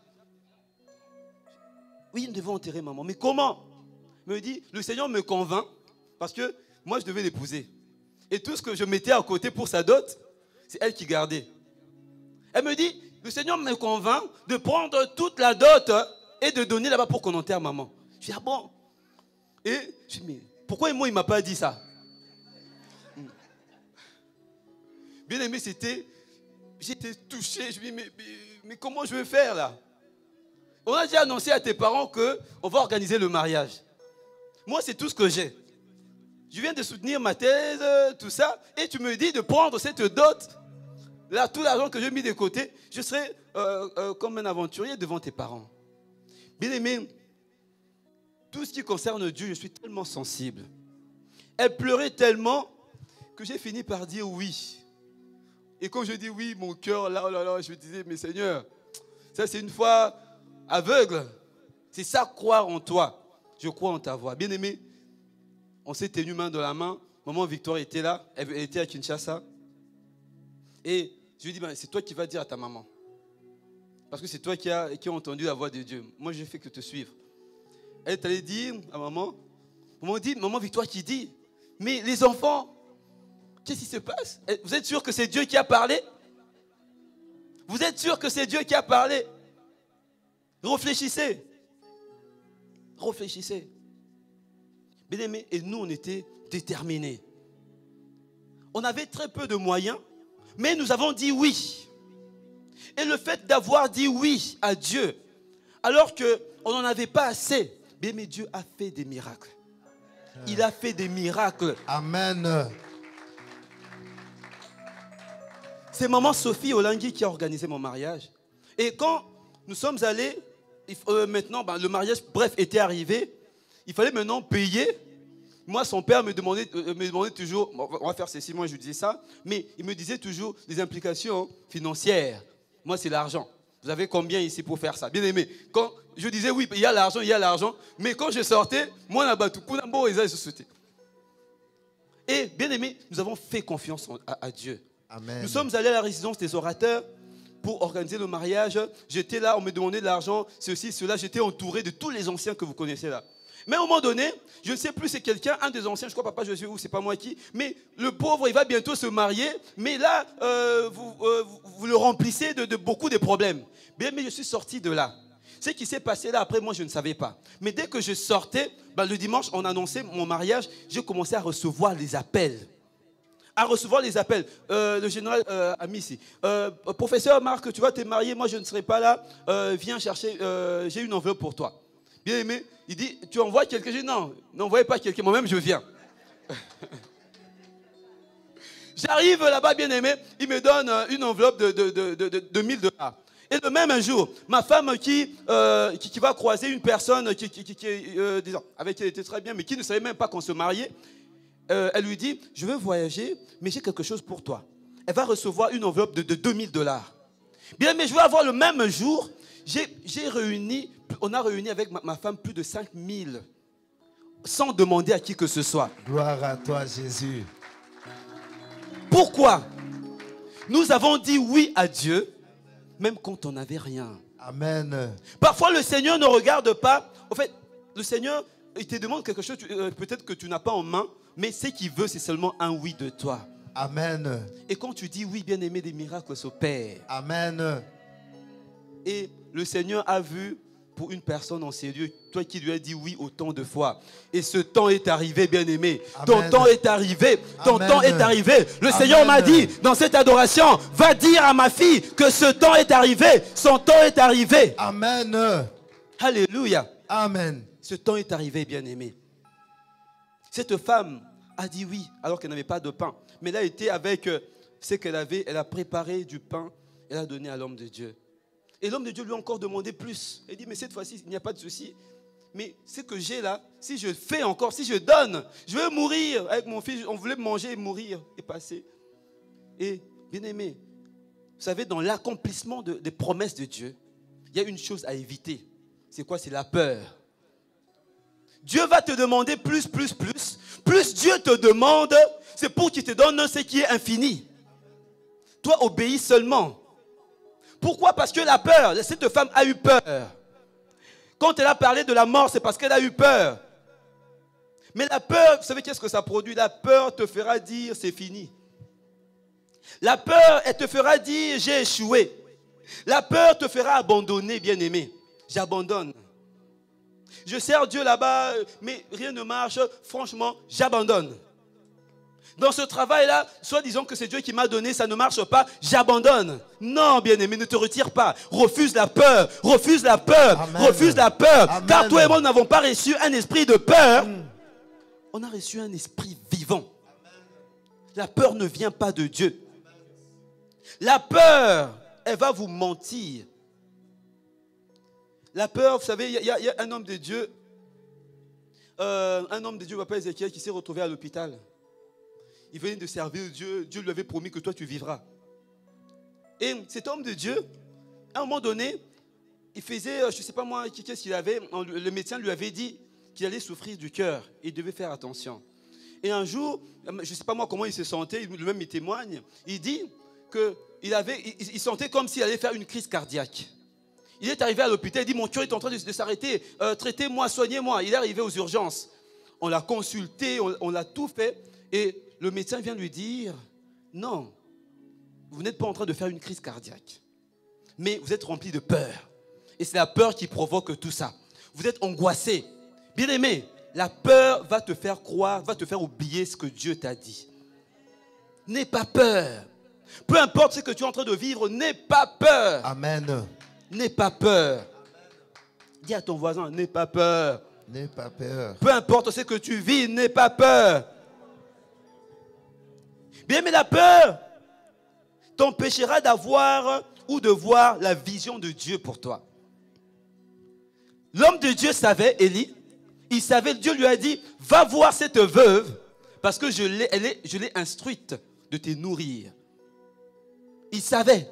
Oui, nous devons enterrer maman. Mais comment? Il me dit, le Seigneur me convainc parce que moi, je devais l'épouser. Et tout ce que je mettais à côté pour sa dot, c'est elle qui gardait. Elle me dit, le Seigneur me convainc de prendre toute la dot et de donner là-bas pour qu'on enterre maman. Je dis, ah bon? Et je dis, mais pourquoi moi, il ne m'a pas dit ça? Bien aimé, j'étais touché. Je me dis, mais comment je vais faire là? On a déjà annoncé à tes parents qu'on va organiser le mariage. Moi, c'est tout ce que j'ai. Je viens de soutenir ma thèse, tout ça, et tu me dis de prendre cette dot, là, tout l'argent que j'ai mis de côté, je serai comme un aventurier devant tes parents. Bien aimé, tout ce qui concerne Dieu, je suis tellement sensible. Elle pleurait tellement que j'ai fini par dire oui. Et quand je dis oui, mon cœur, là, oh là, là, je me disais, mais Seigneur, ça c'est une foi aveugle. C'est ça, croire en toi. Je crois en ta voix. Bien aimé, on s'est tenu main dans la main. Maman Victoire était là, elle était à Kinshasa. Et je lui ai dit, ben, c'est toi qui vas dire à ta maman. Parce que c'est toi qui as entendu la voix de Dieu. Moi, je ne fais que te suivre. Elle est allée dire à maman, maman Victoire qui dit, mais les enfants, qu'est-ce qui se passe? Vous êtes sûr que c'est Dieu qui a parlé? Vous êtes sûr que c'est Dieu qui a parlé? Réfléchissez. Réfléchissez. Bien aimé, et nous, on était déterminés. On avait très peu de moyens, mais nous avons dit oui. Et le fait d'avoir dit oui à Dieu, alors qu'on n'en avait pas assez, bien aimé, Dieu a fait des miracles. Il a fait des miracles. Amen. C'est maman Sophie Olangui qui a organisé mon mariage. Et quand nous sommes allés, maintenant, le mariage, bref, était arrivé, il fallait maintenant payer. Moi, son père me demandait toujours, on va faire ceci, moi je lui disais ça, mais il me disait toujours des implications financières. Moi, c'est l'argent. Vous avez combien ici pour faire ça? Bien aimé. Quand je disais oui, il y a l'argent, mais quand je sortais, moi, là-bas, tout le monde, ils se souhaitaient. Et bien aimé, nous avons fait confiance à Dieu. Amen. Nous sommes allés à la résidence des orateurs pour organiser le mariage. J'étais là, on me demandait de l'argent, ceci, cela. J'étais entouré de tous les anciens que vous connaissez là. Mais à un moment donné, je ne sais plus, c'est quelqu'un, un des anciens, je crois papa, je sais où, c'est pas moi qui, mais le pauvre, il va bientôt se marier, mais là, vous le remplissez de beaucoup de problèmes. Bien, mais je suis sorti de là. Ce qui s'est passé là, après, moi, je ne savais pas. Mais dès que je sortais, le dimanche, on annonçait mon mariage, j'ai commencé à recevoir les appels. Le général ami ici. Professeur Marc, tu vas te marier, moi je ne serai pas là. Viens chercher, j'ai une enveloppe pour toi. Bien aimé, il dit, tu envoies quelqu'un? Je dis, non, n'envoyez pas quelqu'un, moi-même je viens. J'arrive là-bas, bien aimé, il me donne une enveloppe de 1000 $. Et le même jour, ma femme qui va croiser une personne avec qui elle était très bien, mais qui ne savait même pas qu'on se mariait, elle lui dit, je veux voyager, mais j'ai quelque chose pour toi. Elle va recevoir une enveloppe de 2000 $. Bien, mais je veux avoir le même jour, on a réuni avec ma femme plus de 5000, sans demander à qui que ce soit. Gloire à toi, Jésus. Pourquoi? Nous avons dit oui à Dieu, même quand on n'avait rien. Amen. Parfois, le Seigneur ne regarde pas. En fait, le Seigneur, il te demande quelque chose, peut-être que tu n'as pas en main, mais ce qu'il veut, c'est seulement un oui de toi. Amen. Et quand tu dis oui, bien aimé, des miracles s'opèrent. Amen. Et le Seigneur a vu pour une personne en ces lieux, toi qui lui as dit oui autant de fois. Et ce temps est arrivé, bien aimé. Ton temps est arrivé. Ton temps est arrivé. Le Seigneur m'a dit dans cette adoration, va dire à ma fille que ce temps est arrivé. Son temps est arrivé. Amen. Alléluia. Amen. Ce temps est arrivé, bien aimé. Cette femme a dit oui alors qu'elle n'avait pas de pain. Mais elle a été avec ce qu'elle avait. Elle a préparé du pain. Elle a donné à l'homme de Dieu. Et l'homme de Dieu lui a encore demandé plus. Il dit, mais cette fois-ci, il n'y a pas de souci. Mais ce que j'ai là, si je fais encore, si je donne, je vais mourir. Avec mon fils, on voulait manger et mourir et passer. Et bien aimé, vous savez, dans l'accomplissement des promesses de Dieu, il y a une chose à éviter. C'est quoi? C'est la peur. Dieu va te demander plus. Plus Dieu te demande, c'est pour qu'il te donne ce qui est infini. Toi, obéis seulement. Pourquoi? Parce que la peur, cette femme a eu peur. Quand elle a parlé de la mort, c'est parce qu'elle a eu peur. Mais la peur, vous savez qu'est-ce que ça produit? La peur te fera dire c'est fini. La peur, elle te fera dire j'ai échoué. La peur te fera abandonner, bien-aimé. J'abandonne. Je sers Dieu là-bas, mais rien ne marche. Franchement, j'abandonne. Dans ce travail-là, soit disons que c'est Dieu qui m'a donné, ça ne marche pas, j'abandonne. Non, bien-aimé, ne te retire pas. Refuse la peur, refuse la peur, Amen. Refuse la peur. Amen. Car toi et moi, nous n'avons pas reçu un esprit de peur. On a reçu un esprit vivant. La peur ne vient pas de Dieu. La peur, elle va vous mentir. La peur, vous savez, il y a un homme de Dieu, papa Ézéchiel, qui s'est retrouvé à l'hôpital. Il venait de servir Dieu. Dieu lui avait promis que toi, tu vivras. Et cet homme de Dieu, à un moment donné, il faisait, je ne sais pas moi, qu'est-ce qu'il avait. Le médecin lui avait dit qu'il allait souffrir du cœur. Il devait faire attention. Et un jour, je ne sais pas moi comment il se sentait, lui-même il témoigne. Il dit qu'il sentait comme s'il allait faire une crise cardiaque. Il est arrivé à l'hôpital, il dit, mon cœur est en train de s'arrêter. Traitez-moi, soignez-moi. Il est arrivé aux urgences. On l'a consulté, on l'a tout fait. Et le médecin vient lui dire, non, vous n'êtes pas en train de faire une crise cardiaque, mais vous êtes rempli de peur. Et c'est la peur qui provoque tout ça. Vous êtes angoissé. Bien aimé, la peur va te faire croire, va te faire oublier ce que Dieu t'a dit. N'aie pas peur. Peu importe ce que tu es en train de vivre, n'aie pas peur. Amen. N'aie pas peur. Dis à ton voisin, n'aie pas peur. N'aie pas peur. Peu importe ce que tu vis, n'aie pas peur. Bien, mais la peur t'empêchera d'avoir ou de voir la vision de Dieu pour toi. L'homme de Dieu savait, Élie, il savait, Dieu lui a dit, va voir cette veuve, parce que je l'ai instruite de te nourrir. Il savait.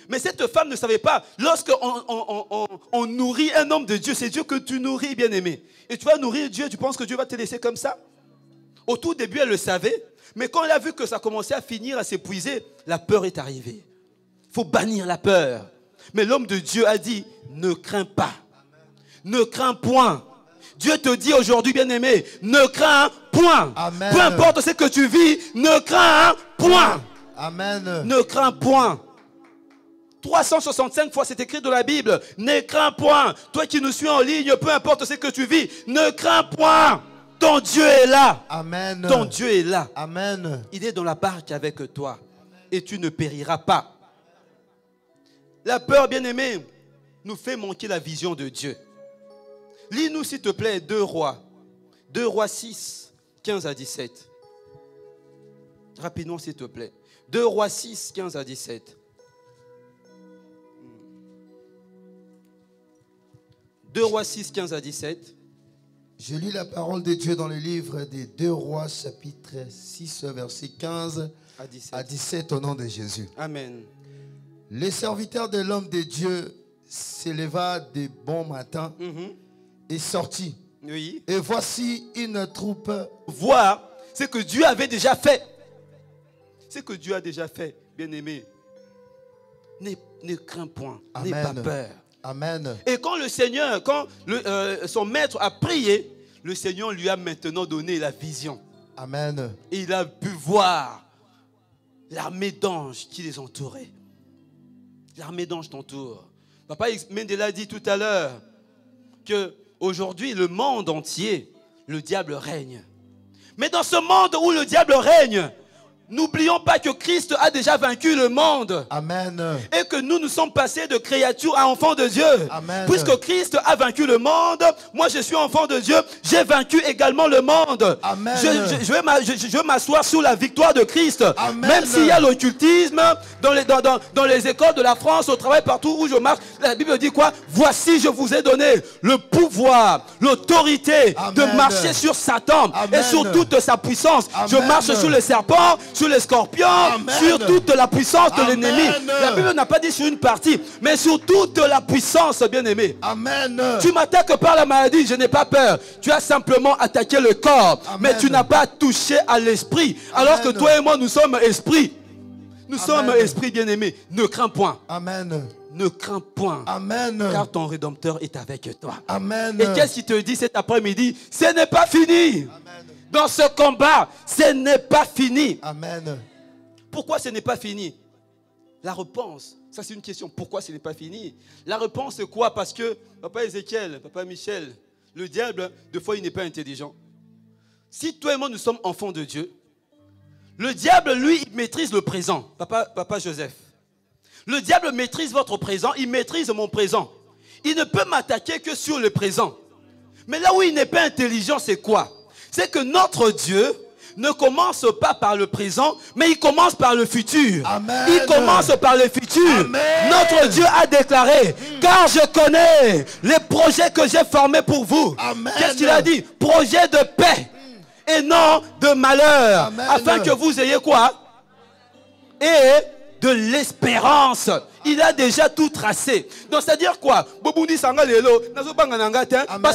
Mais cette femme ne savait pas. Lorsqu'on nourrit un homme de Dieu, c'est Dieu que tu nourris, bien-aimé. Et tu vas nourrir Dieu, tu penses que Dieu va te laisser comme ça? Au tout début, elle le savait. Mais quand elle a vu que ça commençait à finir, à s'épuiser, la peur est arrivée. Il faut bannir la peur. Mais l'homme de Dieu a dit, ne crains pas. Ne crains point. Dieu te dit aujourd'hui, bien-aimé, ne crains point. Amen. Peu importe ce que tu vis, ne crains point. Amen. Ne crains point. 365 fois c'est écrit dans la Bible, ne crains point. Toi qui nous suis en ligne, peu importe ce que tu vis, ne crains point. Ton Dieu est là. Amen. Ton Dieu est là. Amen. Il est dans la barque avec toi. Et tu ne périras pas. La peur, bien-aimé, nous fait manquer la vision de Dieu. Lis-nous, s'il te plaît, 2 Rois. 2 Rois 6, 15 à 17. Rapidement, s'il te plaît. 2 Rois 6, 15 à 17. 2 Rois 6, 15 à 17. Je lis la parole de Dieu dans le livre des 2 Rois, chapitre 6, verset 15 à 17, au nom de Jésus. Amen. Les serviteurs de l'homme de Dieu s'éleva de bon matin et sortit. Oui. Et voici une troupe. Voir ce que Dieu avait déjà fait. Ce que Dieu a déjà fait, bien-aimé. Ne crains point, n'aie pas peur. Amen. Et quand le Seigneur, son maître a prié, le Seigneur lui a maintenant donné la vision. Amen. Et il a pu voir l'armée d'anges qui les entourait. L'armée d'anges t'entoure. Papa Mendela a dit tout à l'heure qu'aujourd'hui, le monde entier, le diable règne. Mais dans ce monde où le diable règne, n'oublions pas que Christ a déjà vaincu le monde. Amen. Et que nous sommes passés de créatures à enfants de Dieu. Amen. Puisque Christ a vaincu le monde, moi je suis enfant de Dieu, j'ai vaincu également le monde. Amen. Je veux m'asseoir sous la victoire de Christ. Amen. Même s'il y a l'occultisme dans les écoles de la France, au travail, partout où je marche, la Bible dit quoi? Voici, je vous ai donné le pouvoir, l'autorité de marcher sur Satan. Amen. Et sur toute sa puissance. Amen. Je marche sur les serpents, sur les scorpions, Amen. Sur toute la puissance de l'ennemi. La Bible n'a pas dit sur une partie, mais sur toute la puissance, bien-aimé. Amen. Tu m'attaques par la maladie, je n'ai pas peur. Tu as simplement attaqué le corps, Amen. Mais tu n'as pas touché à l'esprit. Alors que toi et moi, nous sommes esprits. Nous sommes esprits bien-aimés. Ne crains point. Amen. Ne crains point. Amen. Car ton Rédempteur est avec toi. Amen. Et qu'est-ce qu'il te dit cet après-midi? Ce n'est pas fini. Amen. Dans ce combat, ce n'est pas fini. Amen. Pourquoi ce n'est pas fini? La réponse, ça c'est une question. Pourquoi ce n'est pas fini? La réponse c'est quoi? Parce que papa Ézéchiel, papa Michel, le diable, des fois il n'est pas intelligent. Si toi et moi nous sommes enfants de Dieu, le diable lui il maîtrise le présent. Papa Joseph. Le diable maîtrise votre présent, il maîtrise mon présent. Il ne peut m'attaquer que sur le présent. Mais là où il n'est pas intelligent, c'est quoi? C'est que notre Dieu ne commence pas par le présent, mais il commence par le futur. Amen. Il commence par le futur. Amen. Notre Dieu a déclaré, car je connais les projets que j'ai formés pour vous. Qu'est-ce qu'il a dit? Projet de paix et non de malheur. Amen. Afin que vous ayez quoi? Et de l'espérance. Il a déjà tout tracé. Donc c'est-à-dire quoi? Parce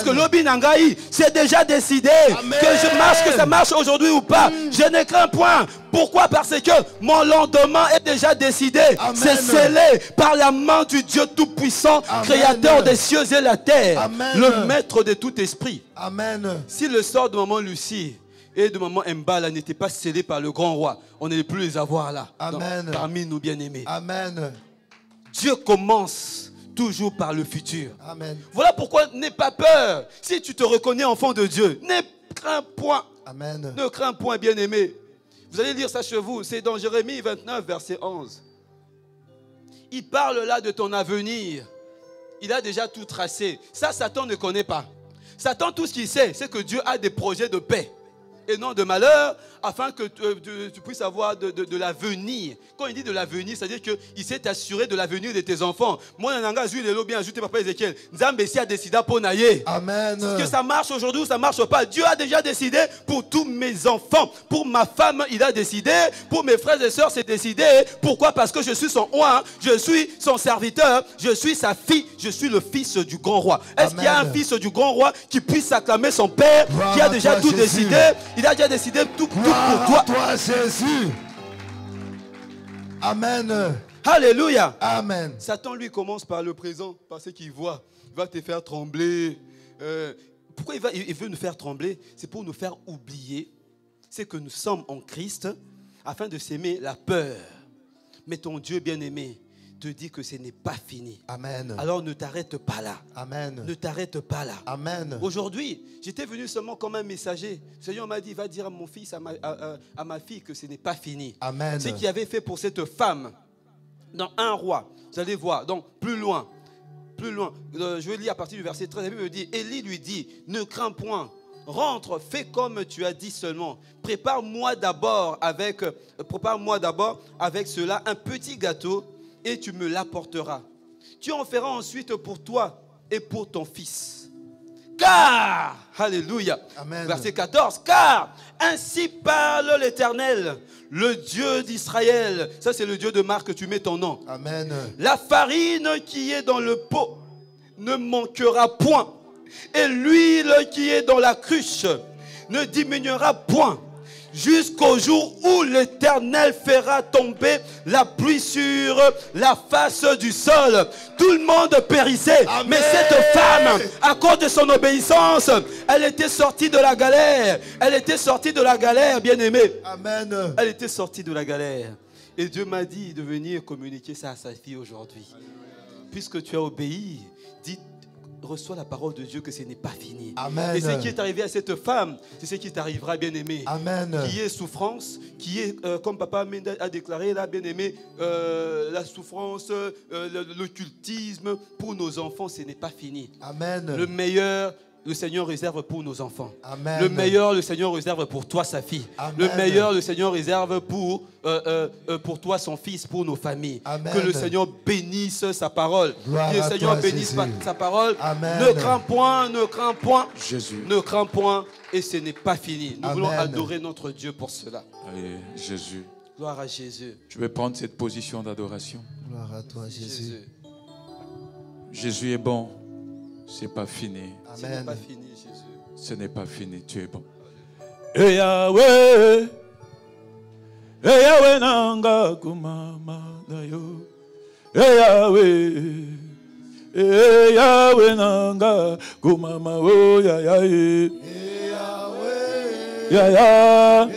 que l'obi nangaï, c'est déjà décidé. Amen. Que je marche, que ça marche aujourd'hui ou pas. Je ne crains point. Pourquoi? Parce que mon lendemain est déjà décidé. C'est scellé par la main du Dieu Tout-Puissant, Créateur des cieux et la terre. Amen. Le maître de tout esprit. Amen. Si le sort de maman Lucie et de maman Mbala n'était pas scellé par le grand roi, on n'allait plus les avoir là. Amen. Parmi nous bien-aimés. Amen. Dieu commence toujours par le futur. Amen. Voilà pourquoi n'aie pas peur. Si tu te reconnais enfant de Dieu, ne crains point. Amen. Ne crains point, bien-aimé. Vous allez lire ça chez vous. C'est dans Jérémie 29, verset 11. Il parle là de ton avenir. Il a déjà tout tracé. Ça, Satan ne connaît pas. Satan, tout ce qu'il sait, c'est que Dieu a des projets de paix et non de malheur, afin que tu puisses avoir de l'avenir. Quand il dit de l'avenir, c'est-à-dire qu'il s'est assuré de l'avenir de tes enfants. Moi, bien ajouté papa Ézéchiel. Nzambe a décidé pour naïe. Amen. Que ça marche aujourd'hui ou ça ne marche pas. Dieu a déjà décidé pour tous mes enfants. Pour ma femme, il a décidé. Pour mes frères et sœurs, c'est décidé. Pourquoi? Parce que je suis son roi, je suis son serviteur, je suis sa fille, je suis le fils du grand roi. Est-ce qu'il y a un fils du grand roi qui puisse acclamer son père, qui a déjà tout décidé? Il a déjà décidé tout pour toi. Toi, Jésus. Amen. Alléluia. Amen. Satan, lui, commence par le présent, par ce qu'il voit. Il va te faire trembler. Pourquoi il veut nous faire trembler? C'est pour nous faire oublier c'est que nous sommes en Christ, afin de s'aimer la peur. Mais ton Dieu bien-aimé te dit que ce n'est pas fini. Amen. Alors ne t'arrête pas là. Amen. Ne t'arrête pas là. Amen. Aujourd'hui, j'étais venu seulement comme un messager. Le Seigneur m'a dit, va dire à mon fils, à ma fille que ce n'est pas fini. Amen. Ce qu'il avait fait pour cette femme dans un roi. Vous allez voir. Donc, plus loin. Je vais lire à partir du verset 13. La Bible me dit, Élie lui dit, ne crains point. Rentre, fais comme tu as dit seulement. Prépare-moi d'abord avec cela un petit gâteau et tu me l'apporteras. Tu en feras ensuite pour toi et pour ton fils. Car, alléluia, amen. Verset 14, car ainsi parle l'Éternel, le Dieu d'Israël. Ça c'est le Dieu de Marc que tu mets ton nom. Amen. La farine qui est dans le pot ne manquera point. Et l'huile qui est dans la cruche ne diminuera point. Jusqu'au jour où l'Éternel fera tomber la pluie sur la face du sol. Tout le monde périssait. Amen. Mais cette femme, à cause de son obéissance, elle était sortie de la galère. Elle était sortie de la galère, bien-aimée. Amen. Elle était sortie de la galère. Et Dieu m'a dit de venir communiquer ça à sa fille aujourd'hui. Puisque tu as obéi, dis, reçois la parole de Dieu que ce n'est pas fini. Amen. Et ce qui est arrivé à cette femme, c'est ce qui t'arrivera, bien-aimé. Amen. Qui est souffrance, qui est, comme papa Menda a déclaré là, bien-aimé, la souffrance, l'occultisme, pour nos enfants, ce n'est pas fini. Amen. Le meilleur, le Seigneur réserve pour nos enfants. Amen. Le meilleur, le Seigneur réserve pour toi, sa fille. Amen. Le meilleur, le Seigneur réserve pour toi, son fils, pour nos familles. Amen. Que le Seigneur bénisse sa parole. Que le Seigneur bénisse sa parole. Amen. Ne crains point, ne crains point. Jésus. Ne crains point et ce n'est pas fini. Nous voulons adorer notre Dieu pour cela. Allez, Jésus. Gloire à Jésus. Je vais prendre cette position d'adoration. Gloire à toi, Jésus. Jésus est bon. Ce n'est pas fini. Amen. Ce n'est pas fini, Jésus. Ce n'est pas fini, tu es bon. Et Yahweh, Yahweh nanga kumama na yo. Yahweh. Yahweh nanga kumama oh ya ya. Ya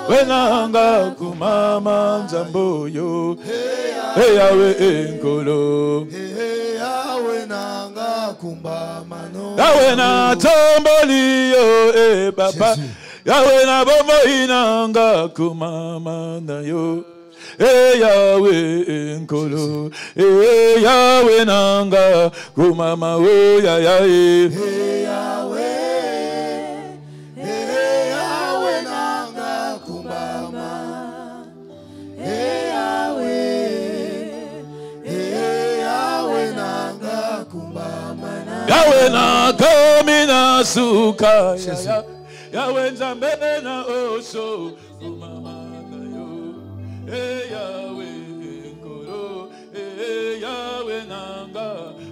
wenanga kumama nzambo yo Yahweh enkolo Yahweh nanga kumbama no Yahweh na tomboli yo papa Yahweh na bombo inanga kumama na yo Yahweh enkolo Yahweh nanga kumama oh ya ya Yahweh Yahweh na kamina suka Yahweh nzambe na oso kumama na yo Yahweh enkolo Yahweh nanga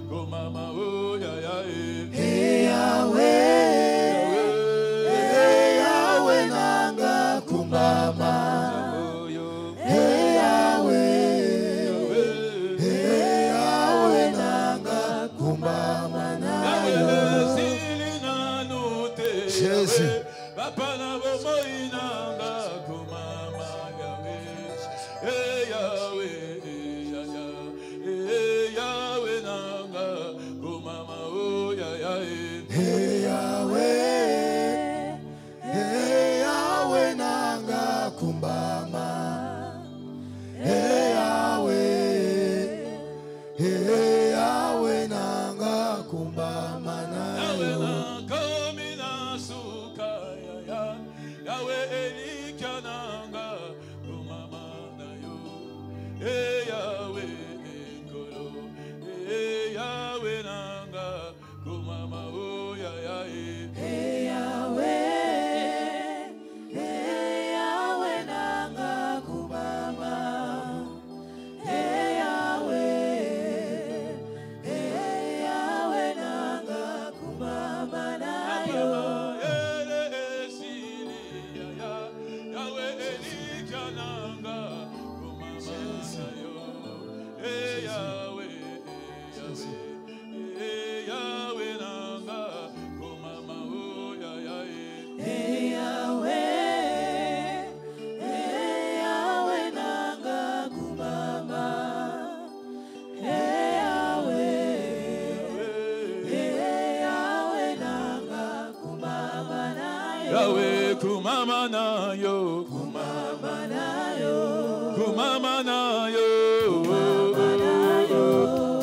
kumama oh ya ya Yahweh nanga kumama Jésus. Papa na bomo inanga kumama Yahweh Yahweh Yahweh nanga kumama oh ya ya Yahweh Yahweh nanga kumama Yahweh Yahweh nanga kumama na Yahweh elikananga kumama na yo Yahweh enkolo Yahweh nanga kumama oh ya ya Yahweh Yahweh nanga kumama Yahweh Yahweh nanga kumama na yo Yahweh kumama na yo kumama na yo kumama na yo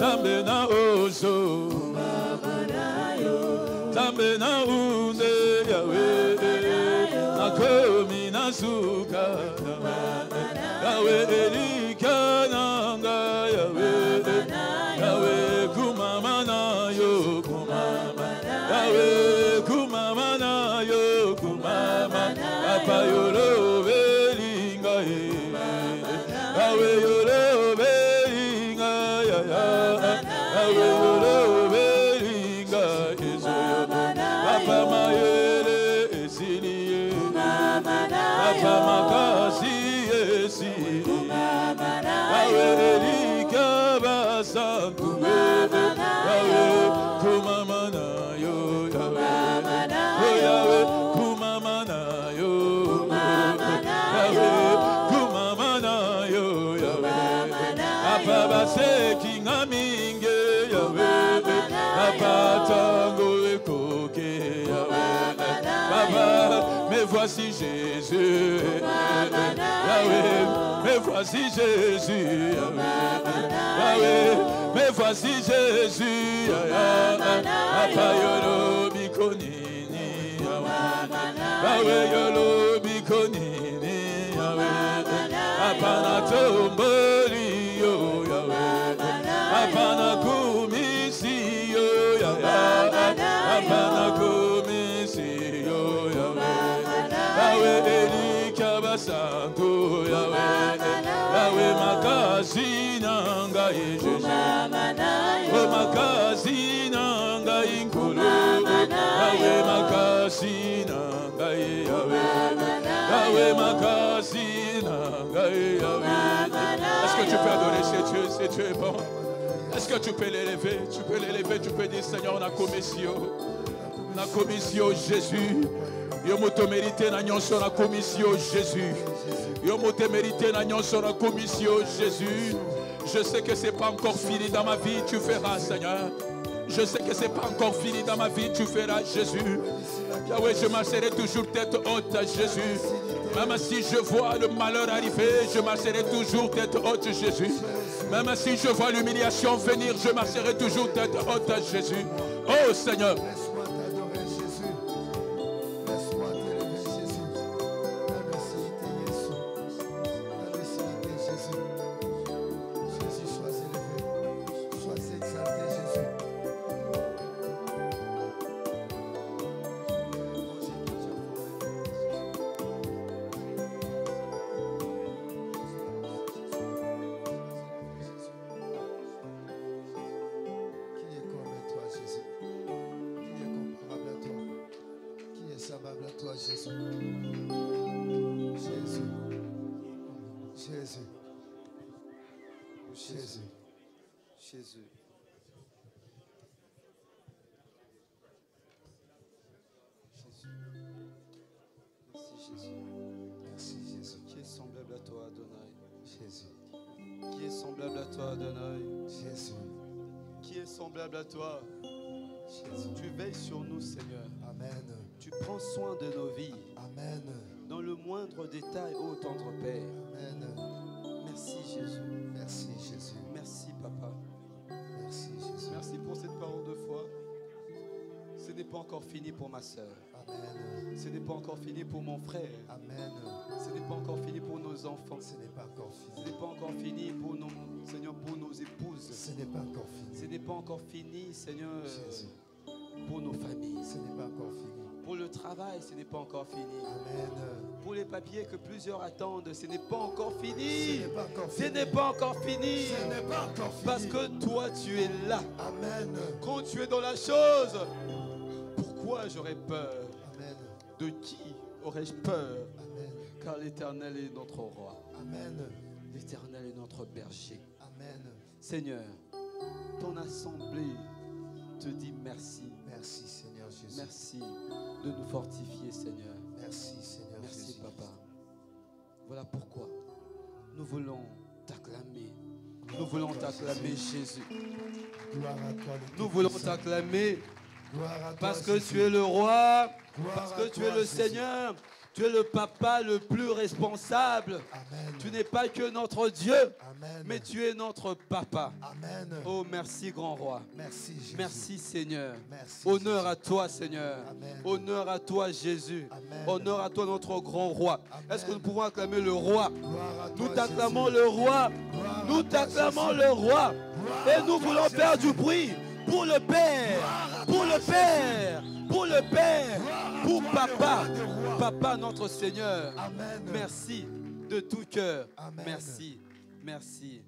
Tambe na oso kumama na yo Tambe na unde Yahweh na komi na suka Yahweh elikananga Yahweh Yahweh kumama na yo kumama Yahweh kumama na yo kumama Papa yolo belinga Yahweh yolo belinga Yahweh yolo belinga Papa mayele esiliye Papa makasi esi Yahweh elika basantu Yahweh kumama na yo Yahweh kumama na yo Yahweh kumama na yo Yahweh Papa baseki ngaminge Yahweh Papa tango ekoke Yahweh Papa me voici Jésus Yahweh me voici Jésus Yahweh me voici Jésus Papa yolo bikonini Yahweh yolo bikonini Yahweh Papa na tomboli yo Yahweh Papa na kumisi yo Yahweh Papa na kumisi yo Yahweh Yahweh elika basanto Yahweh Yahweh makasi nanga Jésus Oh makasi nanga inkolo Yahweh makasi nanga Yahweh Yahweh makasi Est-ce que tu peux adorer ce Dieu? Ce Dieu est bon. Est-ce que tu peux l'élever? Tu peux l'élever, tu peux dire Seigneur, na commission Jésus. Yo mo te mérité na nyonso na commission Jésus. Yo mo te mérité na nyonso na commission Jésus. Je sais que c'est pas encore fini dans ma vie, tu feras Seigneur. Je sais que c'est pas encore fini dans ma vie, tu feras Jésus. Yahweh, je marcherai toujours tête haute à Jésus. Même si je vois le malheur arriver, je marcherai toujours tête haute à Jésus. Même si je vois l'humiliation venir, je marcherai toujours tête haute à Jésus. Oh Seigneur. Laisse-moi t'adorer Jésus. Laisse-moi t'élever Jésus. La mécité Jésus. Jésus, sois élevé. Sois exalté Jésus. Jésus. Jésus. Jésus. Jésus. Jésus. Merci Jésus. Merci Jésus. Qui est semblable à toi, Adonai? Jésus. Qui est semblable à toi, Adonai? Jésus. Qui est semblable à toi? Jésus. Tu veilles sur nous, Seigneur. Amen. Tu prends soin de nos vies. Amen. Dans le moindre détail, ô tendre Père. Amen. Merci Jésus. Merci Jésus. Merci Papa. Merci Jésus. Merci pour cette parole de foi. Ce n'est pas encore fini pour ma soeur. Amen. Ce n'est pas encore fini pour mon frère. Amen. Ce n'est pas encore fini pour nos enfants. Ce n'est pas encore fini. Ce n'est pas encore fini pour nos, Seigneur, pour nos épouses. Ce n'est pas encore fini. Ce n'est pas encore fini, Seigneur, Jésus. pour nos familles. Ce n'est pas encore fini. Pour le travail, ce n'est pas encore fini. Amen. Pour les papiers que plusieurs attendent, ce n'est pas encore Ce fini. n'est pas encore Ce fini. n'est pas encore fini. Ce n'est pas encore fini. Parce que toi, tu es là. Amen. Quand tu es dans la chose, pourquoi j'aurais peur? Amen. De qui aurais-je peur? Amen. Car l'Éternel est notre roi. Amen. L'Éternel est notre berger. Amen. Seigneur, ton assemblée te dit merci. Merci Seigneur Jésus. Merci de nous fortifier, Seigneur. Merci Seigneur Merci, Jésus. Papa. Voilà pourquoi nous voulons t'acclamer. Nous voulons t'acclamer, Jésus. Gloire à toi, le Nous voulons Tout-Puissant. t'acclamer Gloire à toi, parce que Jésus. tu es le roi, Gloire parce à que tu toi, es le Jésus. Seigneur, tu es le papa le plus responsable. Amen. Tu n'es pas que notre Dieu, Amen. mais tu es notre papa. Amen. Oh, merci, grand roi. Merci Jésus. Merci, Seigneur. Merci, Honneur Jésus. à toi, Seigneur. Amen. Honneur à toi, Jésus. Amen. Honneur à toi, notre grand roi. Amen. Est-ce que nous pouvons acclamer le roi? Gloire à Nous toi, t'acclamons Jésus. le roi. Gloire Nous à toi, t'acclamons Jésus. le roi. Gloire Et à nous toi, voulons Jésus. faire du bruit pour le Père. Pour le Père. Pour le Père. Pour Papa. Papa, notre Seigneur. Amen. Merci de tout cœur. Amen. Merci. Merci.